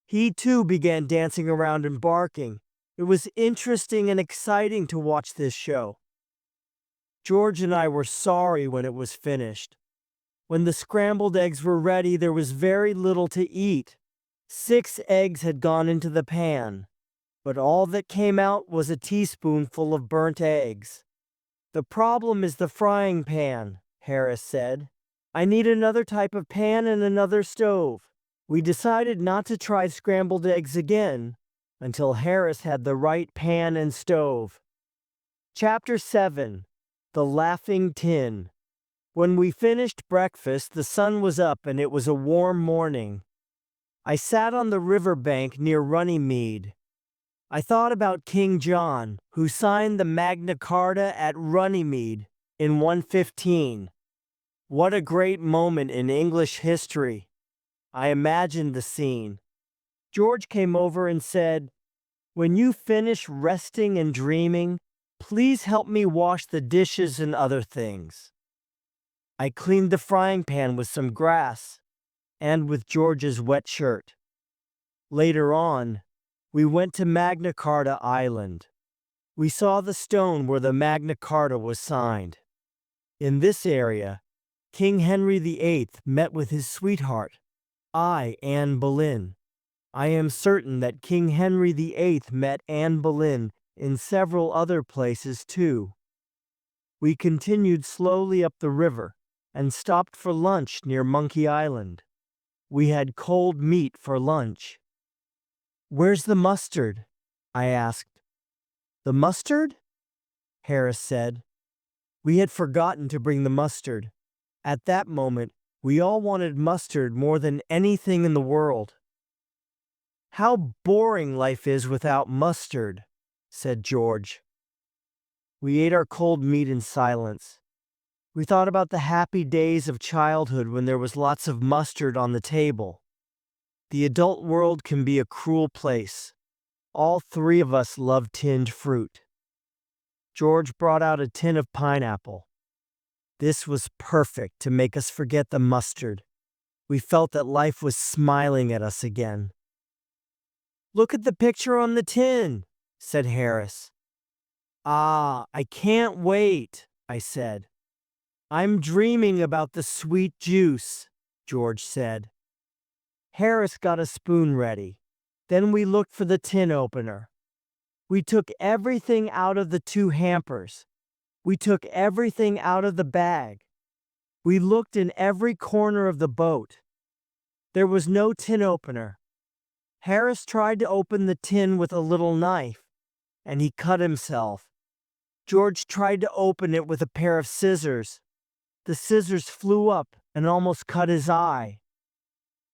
A: He too began dancing around and barking. It was interesting and exciting to watch this show. George and I were sorry when it was finished. When the scrambled eggs were ready, there was very little to eat. 6 eggs had gone into the pan, but all that came out was a teaspoonful of burnt eggs. "The problem is the frying pan," Harris said. "I need another type of pan and another stove." We decided not to try scrambled eggs again until Harris had the right pan and stove. Chapter 7: The Laughing Tin. When we finished breakfast, the sun was up and it was a warm morning. I sat on the river bank near Runnymede. I thought about King John, who signed the Magna Carta at Runnymede in 115. What a great moment in English history. I imagined the scene. George came over and said, "When you finish resting and dreaming, please help me wash the dishes and other things." I cleaned the frying pan with some grass and with George's wet shirt. Later on, we went to Magna Carta Island. We saw the stone where the Magna Carta was signed. In this area, King Henry VIII met with his sweetheart, Anne Boleyn. I am certain that King Henry VIII met Anne Boleyn in several other places too. We continued slowly up the river and stopped for lunch near Monkey Island. We had cold meat for lunch. "Where's the mustard?" I asked. "The mustard?" Harris said. We had forgotten to bring the mustard. At that moment, we all wanted mustard more than anything in the world. "How boring life is without mustard," said George. We ate our cold meat in silence. We thought about the happy days of childhood when there was lots of mustard on the table. The adult world can be a cruel place. All three of us love tinned fruit. George brought out a tin of pineapple. This was perfect to make us forget the mustard. We felt that life was smiling at us again. "Look at the picture on the tin," said Harris. I can't wait," I said. "I'm dreaming about the sweet juice," George said. Harris got a spoon ready. Then we looked for the tin opener. We took everything out of the 2 hampers. We took everything out of the bag. We looked in every corner of the boat. There was no tin opener. Harris tried to open the tin with a little knife, and he cut himself. George tried to open it with a pair of scissors. The scissors flew up and almost cut his eye.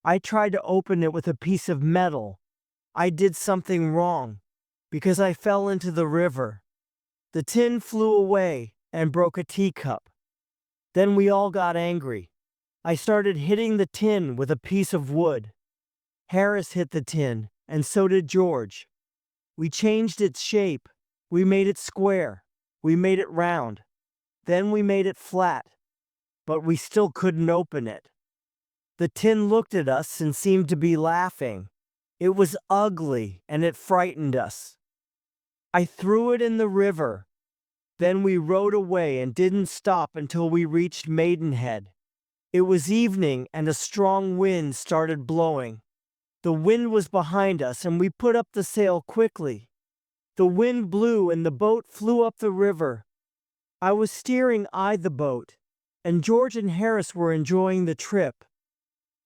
A: I tried to open it with a piece of metal. I did something wrong, because I fell into the river. The tin flew away and broke a teacup. Then we all got angry. I started hitting the tin with a piece of wood. Harris hit the tin, and so did George. We changed its shape. We made it square. We made it round. Then we made it flat. But we still couldn't open it. The tin looked at us and seemed to be laughing. It was ugly, and it frightened us. I threw it in the river. Then we rowed away and didn't stop until we reached Maidenhead. It was evening and a strong wind started blowing. The wind was behind us and we put up the sail quickly. The wind blew and the boat flew up the river. I was steering the boat, and George and Harris were enjoying the trip.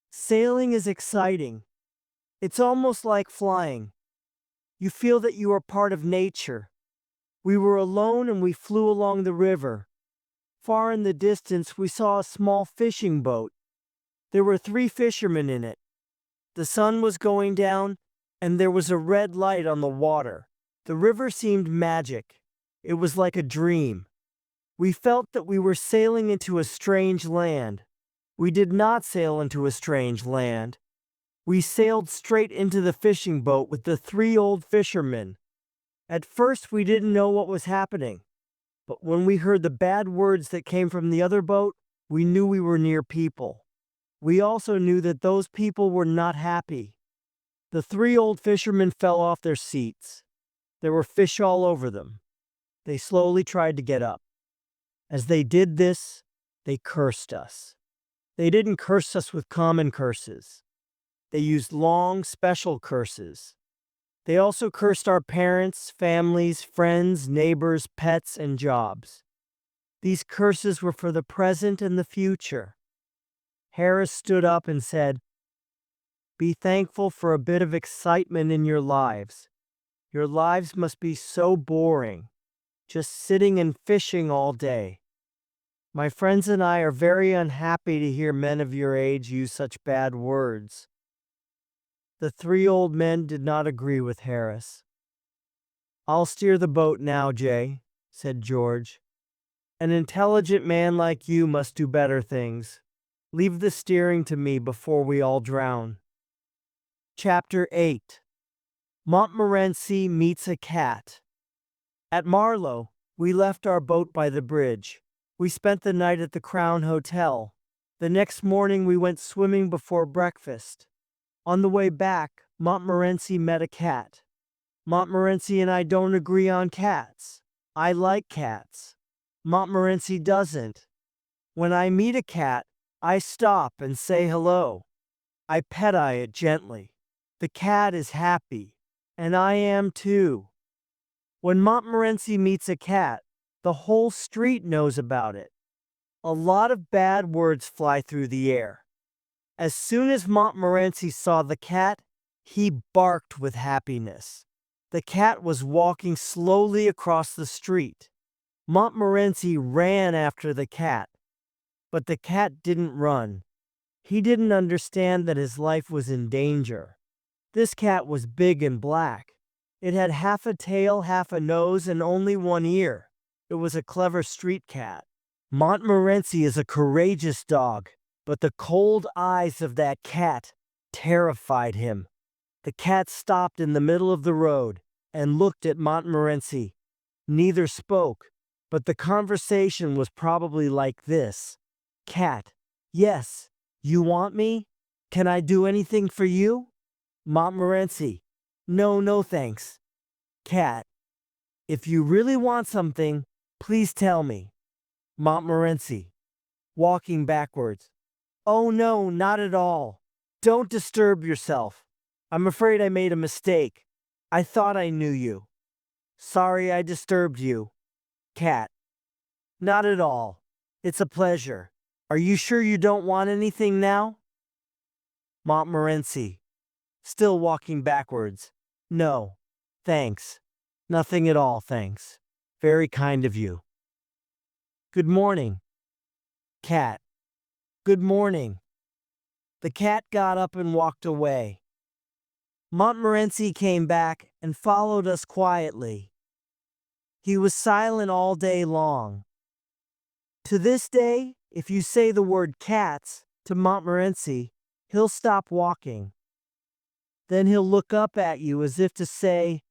A: Sailing is exciting. It's almost like flying. You feel that you are part of nature. We were alone and we flew along the river. Far in the distance, we saw a small fishing boat. There were 3 fishermen in it. The sun was going down, and there was a red light on the water. The river seemed magic. It was like a dream. We felt that we were sailing into a strange land. We did not sail into a strange land. We sailed straight into the fishing boat with the 3 old fishermen. At first, we didn't know what was happening. But when we heard the bad words that came from the other boat, we knew we were near people. We also knew that those people were not happy. The 3 old fishermen fell off their seats. There were fish all over them. They slowly tried to get up. As they did this, they cursed us. They didn't curse us with common curses. They used long, special curses. They also cursed our parents, families, friends, neighbors, pets, and jobs. These curses were for the present and the future. Harris stood up and said, "Be thankful for a bit of excitement in your lives. Your lives must be so boring, just sitting and fishing all day. My friends and I are very unhappy to hear men of your age use such bad words." The three old men did not agree with Harris. "I'll steer the boat now, Jay," said George. "An intelligent man like you must do better things. Leave the steering to me before we all drown." Chapter 8. Montmorency meets a cat. At Marlow, we left our boat by the bridge. We spent the night at the Crown Hotel. The next morning we went swimming before breakfast. On the way back, Montmorency met a cat. Montmorency and I don't agree on cats. I like cats. Montmorency doesn't. When I meet a cat, I stop and say hello. I pet it gently. The cat is happy, and I am too. When Montmorency meets a cat, the whole street knows about it. A lot of bad words fly through the air. As soon as Montmorency saw the cat, he barked with happiness. The cat was walking slowly across the street. Montmorency ran after the cat, but the cat didn't run. He didn't understand that his life was in danger. This cat was big and black. It had half a tail, half a nose, and only one ear. It was a clever street cat. Montmorency is a courageous dog, but the cold eyes of that cat terrified him. The cat stopped in the middle of the road and looked at Montmorency. Neither spoke, but the conversation was probably like this. "Cat, yes, you want me? Can I do anything for you?" Montmorency, no thanks." Cat, "If you really want something, please tell me." Montmorency, walking backwards, "Oh no, not at all. Don't disturb yourself. I'm afraid I made a mistake. I thought I knew you. Sorry I disturbed you." Cat, "Not at all. It's a pleasure. Are you sure you don't want anything now?" Montmorency, still walking backwards, "No, thanks. Nothing at all, thanks. Very kind of you." "Good morning." Cat, "Good morning." The cat got up and walked away. Montmorency came back and followed us quietly. He was silent all day long. To this day, if you say the word cats to Montmorency, he'll stop walking. Then he'll look up at you as if to say,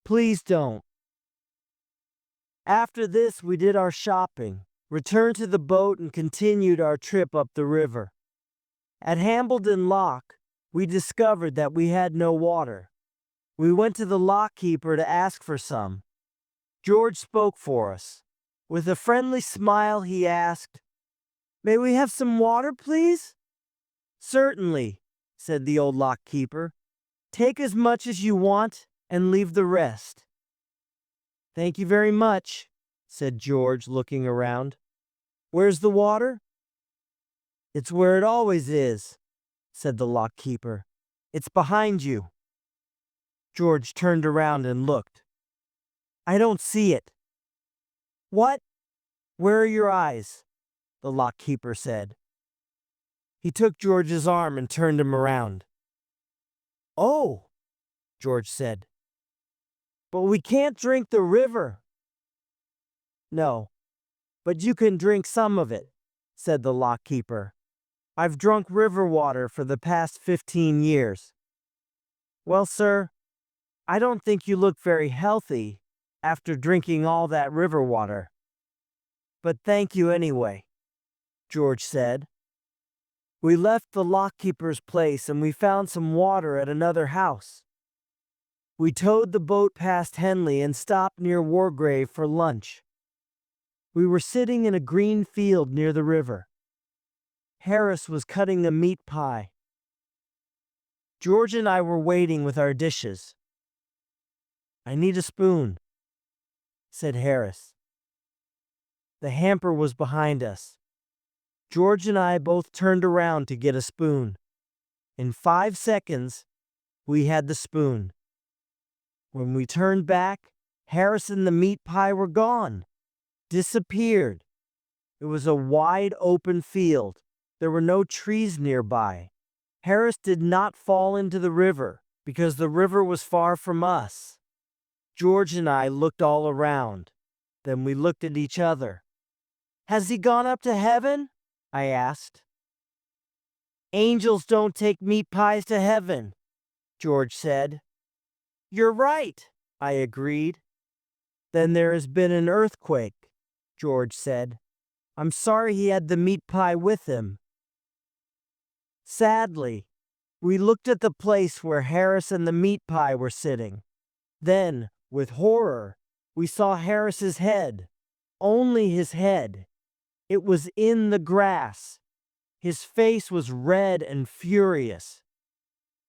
A: "Please don't." After this, we did our shopping, returned to the boat, and continued our trip up the river. At Hambledon Lock, we discovered that we had no water. We went to the lock keeper to ask for some. George spoke for us. With a friendly smile, he asked, "May we have some water, please?" "Certainly," said the old lock keeper. "Take as much as you want and leave the rest." "Thank you very much," said George, looking around. "Where's the water?" "It's where it always is," said the lock keeper. "It's behind you." George turned around and looked. "I don't see it." "What? Where are your eyes?" the lock keeper said. He took George's arm and turned him around. "Oh," George said. "But we can't drink the river." "No, but you can drink some of it," said the lock keeper. "I've drunk river water for the past 15 years. "Well, sir, I don't think you look very healthy after drinking all that river water. But thank you anyway," George said. We left the lock keeper's place and we found some water at another house. We towed the boat past Henley and stopped near Wargrave for lunch. We were sitting in a green field near the river. Harris was cutting a meat pie. George and I were waiting with our dishes. "I need a spoon," said Harris. The hamper was behind us. George and I both turned around to get a spoon. In 5 seconds, we had the spoon. When we turned back, Harris and the meat pie were gone. Disappeared. It was a wide open field. There were no trees nearby. Harris did not fall into the river because the river was far from us. George and I looked all around. Then we looked at each other. "Has he gone up to heaven?" I asked. "Angels don't take meat pies to heaven," George said. "You're right," I agreed. "Then there has been an earthquake," George said. "I'm sorry he had the meat pie with him." Sadly, we looked at the place where Harris and the meat pie were sitting. Then, with horror, we saw Harris's head. Only his head. It was in the grass. His face was red and furious.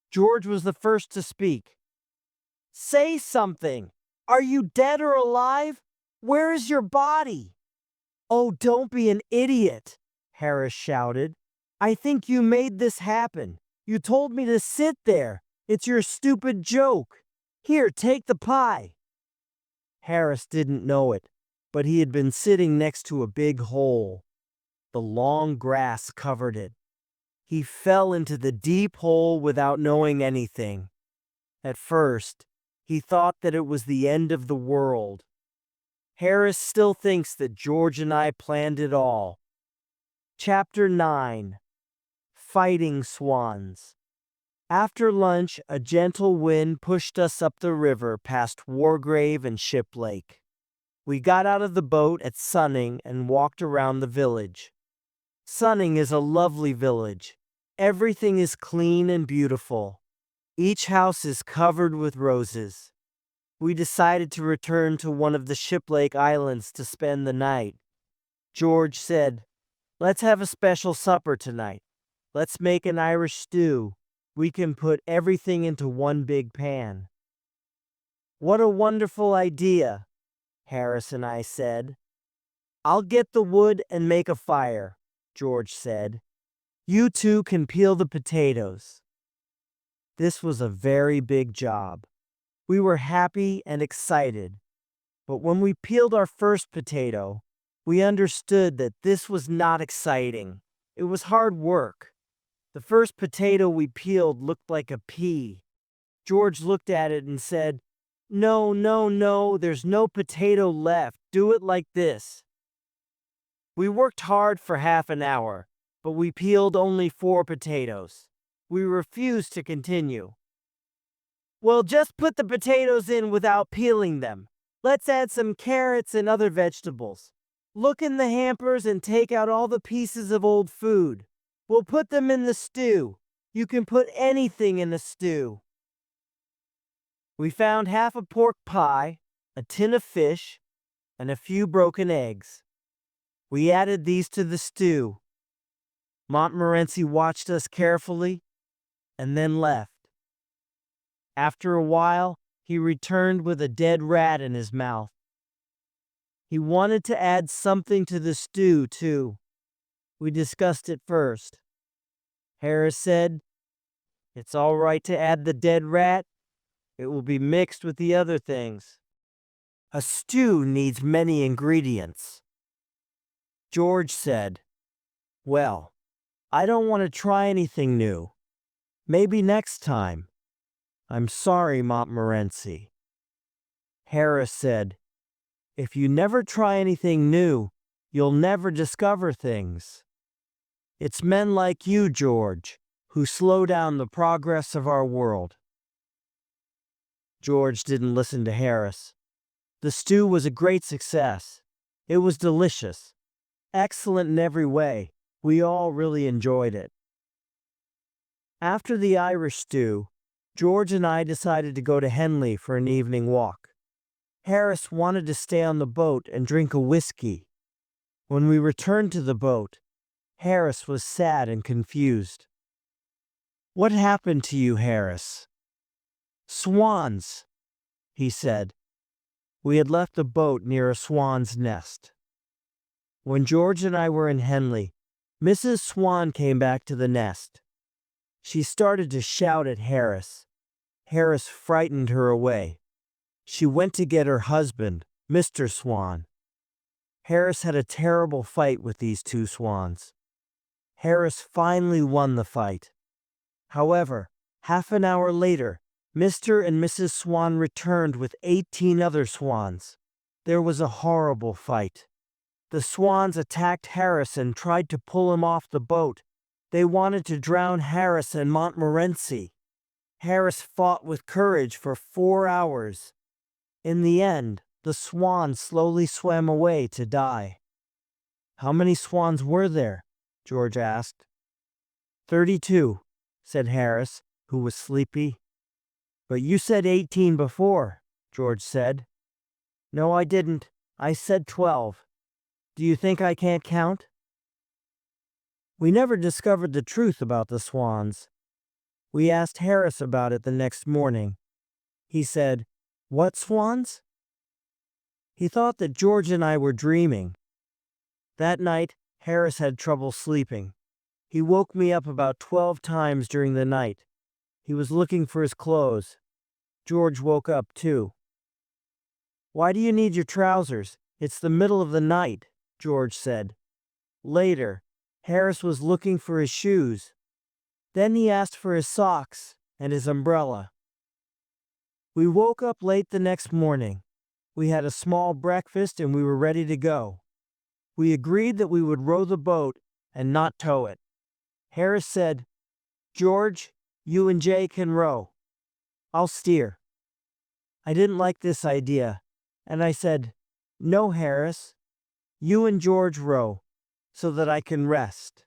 A: George was the first to speak. "Say something! Are you dead or alive? Where is your body?" "Oh, don't be an idiot," Harris shouted. "I think you made this happen. You told me to sit there. It's your stupid joke. Here, take the pie." Harris didn't know it, but he had been sitting next to a big hole. The long grass covered it. He fell into the deep hole without knowing anything. At first, he thought that it was the end of the world. Harris still thinks that George and I planned it all. Chapter 9. Fighting Swans. After lunch, a gentle wind pushed us up the river past Wargrave and Ship Lake. We got out of the boat at Sunning and walked around the village. Sunning is a lovely village. Everything is clean and beautiful. Each house is covered with roses. We decided to return to one of the Shiplake Islands to spend the night. George said, "Let's have a special supper tonight. Let's make an Irish stew. We can put everything into one big pan." "What a wonderful idea," Harris and I said. "I'll get the wood and make a fire," George said. "You two can peel the potatoes." This was a very big job. We were happy and excited. But when we peeled our first potato, we understood that this was not exciting. It was hard work. The first potato we peeled looked like a pea. George looked at it and said, "No, no, no, there's no potato left. Do it like this." We worked hard for half an hour, but we peeled only 4 potatoes. We refused to continue. "Well, just put the potatoes in without peeling them. Let's add some carrots and other vegetables. Look in the hampers and take out all the pieces of old food. We'll put them in the stew. You can put anything in a stew." We found half a pork pie, a tin of fish, and a few broken eggs. We added these to the stew. Montmorency watched us carefully and then left. After a while, he returned with a dead rat in his mouth. He wanted to add something to the stew, too. We discussed it first. Harris said, "It's all right to add the dead rat. It will be mixed with the other things. A stew needs many ingredients." George said, "Well, I don't want to try anything new. Maybe next time. I'm sorry, Montmorency." Harris said, "If you never try anything new, you'll never discover things. It's men like you, George, who slow down the progress of our world." George didn't listen to Harris. The stew was a great success. It was delicious. Excellent in every way. We all really enjoyed it. After the Irish stew, George and I decided to go to Henley for an evening walk. Harris wanted to stay on the boat and drink a whiskey. When we returned to the boat, Harris was sad and confused. "What happened to you, Harris?" "Swans," he said. We had left the boat near a swan's nest. When George and I were in Henley, Mrs. Swan came back to the nest. She started to shout at Harris. Harris frightened her away. She went to get her husband, Mr. Swan. Harris had a terrible fight with these two swans. Harris finally won the fight. However, half an hour later, Mr. and Mrs. Swan returned with 18 other swans. There was a horrible fight. The swans attacked Harris and tried to pull him off the boat. They wanted to drown Harris and Montmorency. Harris fought with courage for 4 hours. In the end, the swan slowly swam away to die. "How many swans were there?" George asked. 32, said Harris, who was sleepy. "But you said 18 before," George said. "No, I didn't. I said 12. Do you think I can't count?" We never discovered the truth about the swans. We asked Harris about it the next morning. He said, "What swans?" He thought that George and I were dreaming. That night, Harris had trouble sleeping. He woke me up about 12 times during the night. He was looking for his clothes. George woke up too. "Why do you need your trousers? It's the middle of the night," George said. Later, Harris was looking for his shoes. Then he asked for his socks and his umbrella. We woke up late the next morning. We had a small breakfast and we were ready to go. We agreed that we would row the boat and not tow it. Harris said, "George, you and Jay can row. I'll steer." I didn't like this idea, and I said, "No, Harris, you and George row, so that I can rest."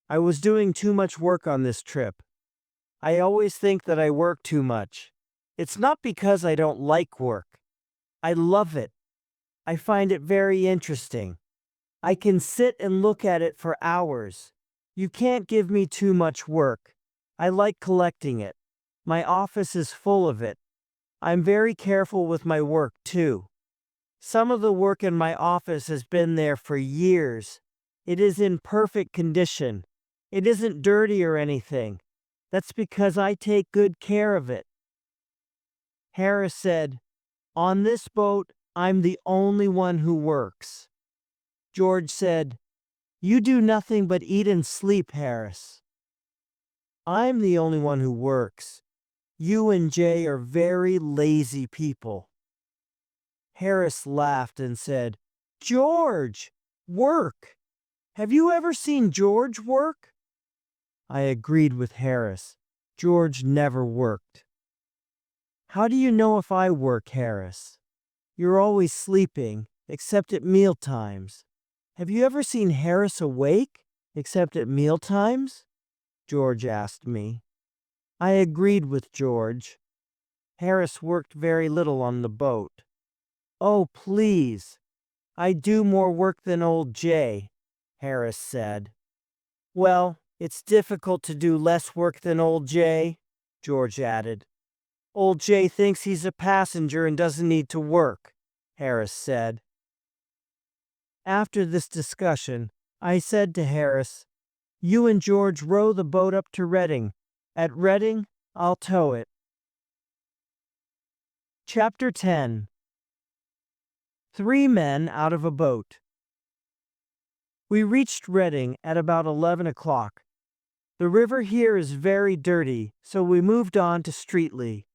A: I was doing too much work on this trip. I always think that I work too much. It's not because I don't like work. I love it. I find it very interesting. I can sit and look at it for hours. You can't give me too much work. I like collecting it. My office is full of it. I'm very careful with my work too. Some of the work in my office has been there for years. It is in perfect condition. It isn't dirty or anything. That's because I take good care of it. Harris said, "On this boat, I'm the only one who works." George said, "You do nothing but eat and sleep, Harris." "I'm the only one who works. You and Jay are very lazy people." Harris laughed and said, "George, work. Have you ever seen George work?" I agreed with Harris. George never worked. "How do you know if I work, Harris? You're always sleeping, except at meal times. Have you ever seen Harris awake, except at meal times?" George asked me. I agreed with George. Harris worked very little on the boat. "Oh, please. I do more work than old Jay," Harris said. "Well, it's difficult to do less work than old Jay," George added. "Old Jay thinks he's a passenger and doesn't need to work," Harris said. After this discussion, I said to Harris, "You and George row the boat up to Reading. At Reading, I'll tow it." Chapter 10. 3 Men Out of a Boat. We reached Reading at about 11 o'clock. The river here is very dirty, so we moved on to Streatley.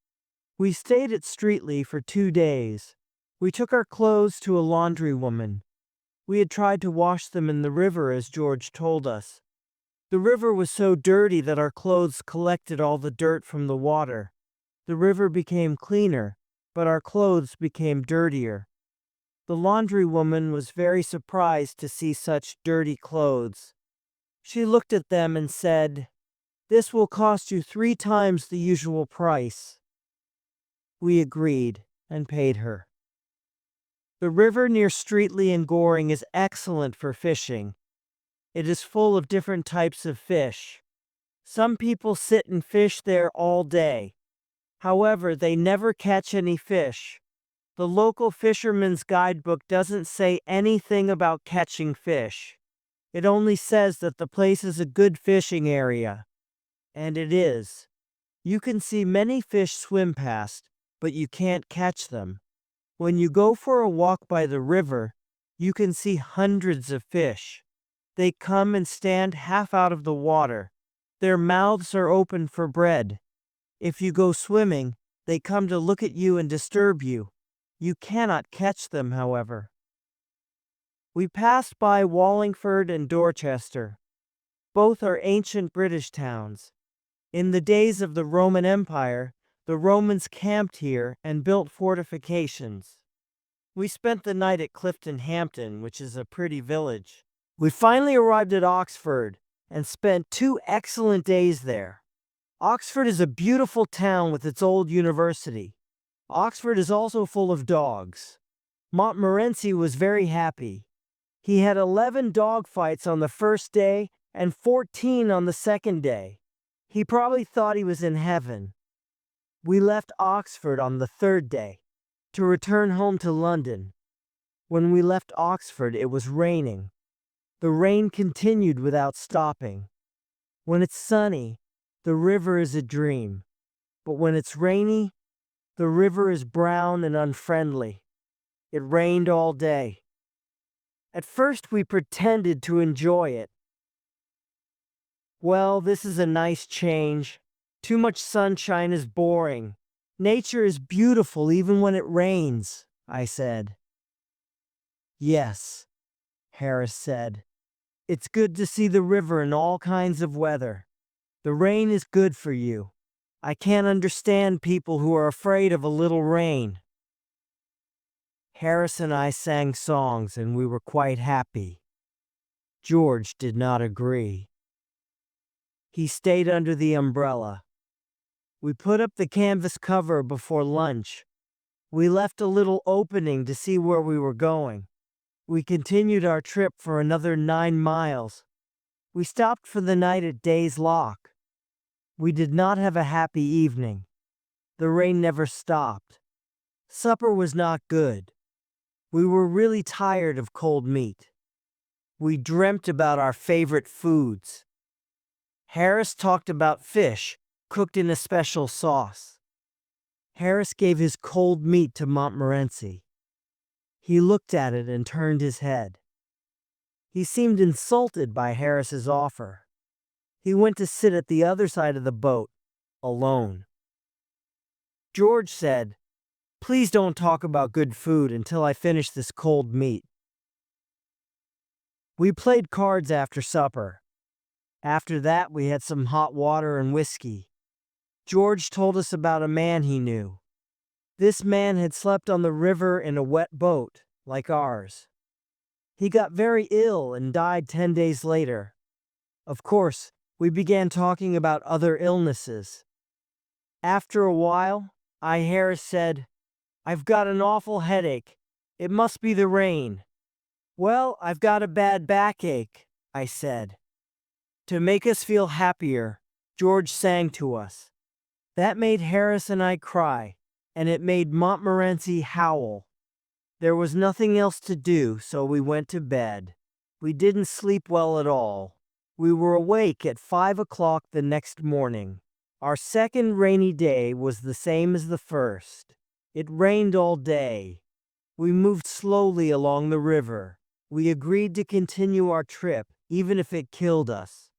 A: We stayed at Streatley for 2 days. We took our clothes to a laundrywoman. We had tried to wash them in the river as George told us. The river was so dirty that our clothes collected all the dirt from the water. The river became cleaner, but our clothes became dirtier. The laundrywoman was very surprised to see such dirty clothes. She looked at them and said, "This will cost you 3 times the usual price." We agreed and paid her. The river near Streatley and Goring is excellent for fishing. It is full of different types of fish. Some people sit and fish there all day. However, they never catch any fish. The local fisherman's guidebook doesn't say anything about catching fish. It only says that the place is a good fishing area. And it is. You can see many fish swim past, but you can't catch them. When you go for a walk by the river, you can see hundreds of fish. They come and stand half out of the water. Their mouths are open for bread. If you go swimming, they come to look at you and disturb you. You cannot catch them, however. We passed by Wallingford and Dorchester. Both are ancient British towns. In the days of the Roman Empire, the Romans camped here and built fortifications. We spent the night at Clifton Hampton, which is a pretty village. We finally arrived at Oxford and spent 2 excellent days there. Oxford is a beautiful town with its old university. Oxford is also full of dogs. Montmorency was very happy. He had 11 dog fights on the first day and 14 on the second day. He probably thought he was in heaven. We left Oxford on the 3rd day to return home to London. When we left Oxford, it was raining. The rain continued without stopping. When it's sunny, the river is a dream. But when it's rainy, the river is brown and unfriendly. It rained all day. At first, we pretended to enjoy it. Well, this is a nice change. Too much sunshine is boring. Nature is beautiful even when it rains, I said. Yes, Harris said. It's good to see the river in all kinds of weather. The rain is good for you. I can't understand people who are afraid of a little rain. Harris and I sang songs and we were quite happy. George did not agree. He stayed under the umbrella. We put up the canvas cover before lunch. We left a little opening to see where we were going. We continued our trip for another 9 miles. We stopped for the night at Day's Lock. We did not have a happy evening. The rain never stopped. Supper was not good. We were really tired of cold meat. We dreamt about our favorite foods. Harris talked about fish cooked in a special sauce. Harris gave his cold meat to Montmorency. He looked at it and turned his head. He seemed insulted by Harris's offer. He went to sit at the other side of the boat, alone. George said, "Please don't talk about good food until I finish this cold meat." We played cards after supper. After that, we had some hot water and whiskey. George told us about a man he knew. This man had slept on the river in a wet boat, like ours. He got very ill and died 10 days later. Of course, we began talking about other illnesses. After a while, Harris said, "I've got an awful headache. It must be the rain." "Well, I've got a bad backache," I said. To make us feel happier, George sang to us. That made Harris and I cry, and it made Montmorency howl. There was nothing else to do, so we went to bed. We didn't sleep well at all. We were awake at 5 o'clock the next morning. Our second rainy day was the same as the first. It rained all day. We moved slowly along the river. We agreed to continue our trip, even if it killed us.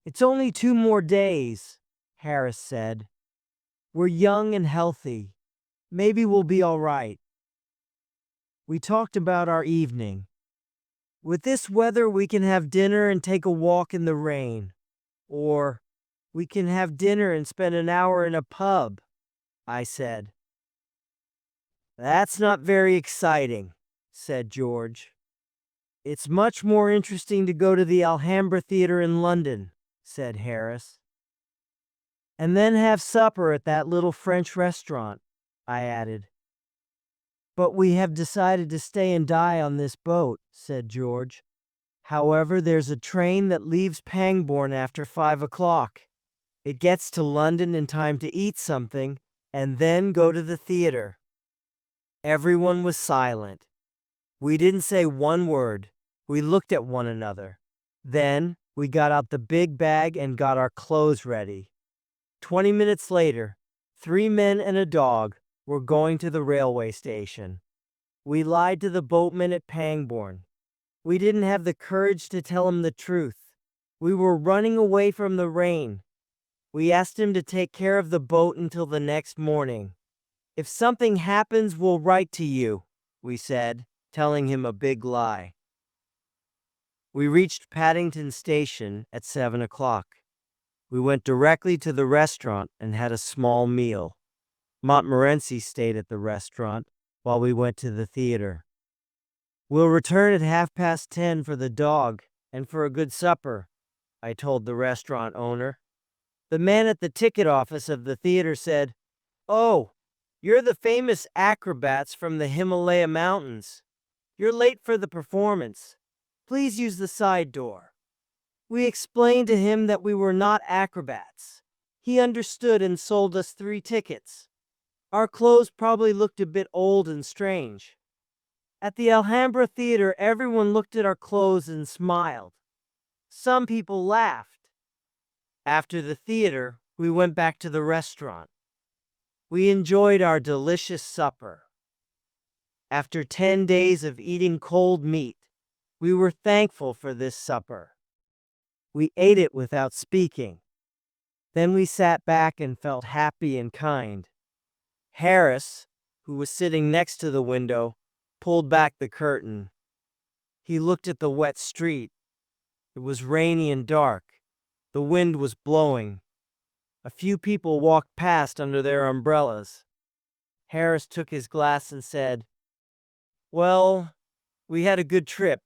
A: "It's only 2 more days," Harris said. "We're young and healthy. Maybe we'll be all right." We talked about our evening. "With this weather, we can have dinner and take a walk in the rain. Or we can have dinner and spend an hour in a pub," I said. "That's not very exciting," said George. "It's much more interesting to go to the Alhambra Theatre in London," said Harris. "And then have supper at that little French restaurant," I added. "But we have decided to stay and die on this boat," said George. "However, there's a train that leaves Pangbourne after 5 o'clock. It gets to London in time to eat something and then go to the theatre." Everyone was silent. We didn't say one word. We looked at one another. Then, we got out the big bag and got our clothes ready. 20 minutes later, 3 men and a dog were going to the railway station. We lied to the boatman at Pangbourne. We didn't have the courage to tell him the truth. We were running away from the rain. We asked him to take care of the boat until the next morning. If something happens, we'll write to you, we said, telling him a big lie. We reached Paddington Station at 7 o'clock. We went directly to the restaurant and had a small meal. Montmorency stayed at the restaurant while we went to the theater. We'll return at 10:30 for the dog and for a good supper, I told the restaurant owner. The man at the ticket office of the theater said, "Oh, you're the famous acrobats from the Himalaya Mountains. You're late for the performance. Please use the side door." We explained to him that we were not acrobats. He understood and sold us 3 tickets. Our clothes probably looked a bit old and strange. At the Alhambra Theater, everyone looked at our clothes and smiled. Some people laughed. After the theater, we went back to the restaurant. We enjoyed our delicious supper. After 10 days of eating cold meat, we were thankful for this supper. We ate it without speaking. Then we sat back and felt happy and kind. Harris, who was sitting next to the window, pulled back the curtain. He looked at the wet street. It was rainy and dark. The wind was blowing. A few people walked past under their umbrellas. Harris took his glass and said, "Well, we had a good trip,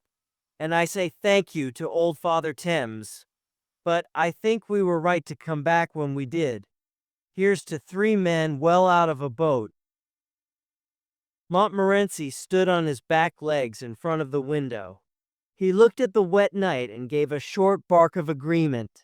A: and I say thank you to old Father Thames. But I think we were right to come back when we did. Here's to 3 men well out of a boat." Montmorency stood on his back legs in front of the window. He looked at the wet night and gave a short bark of agreement.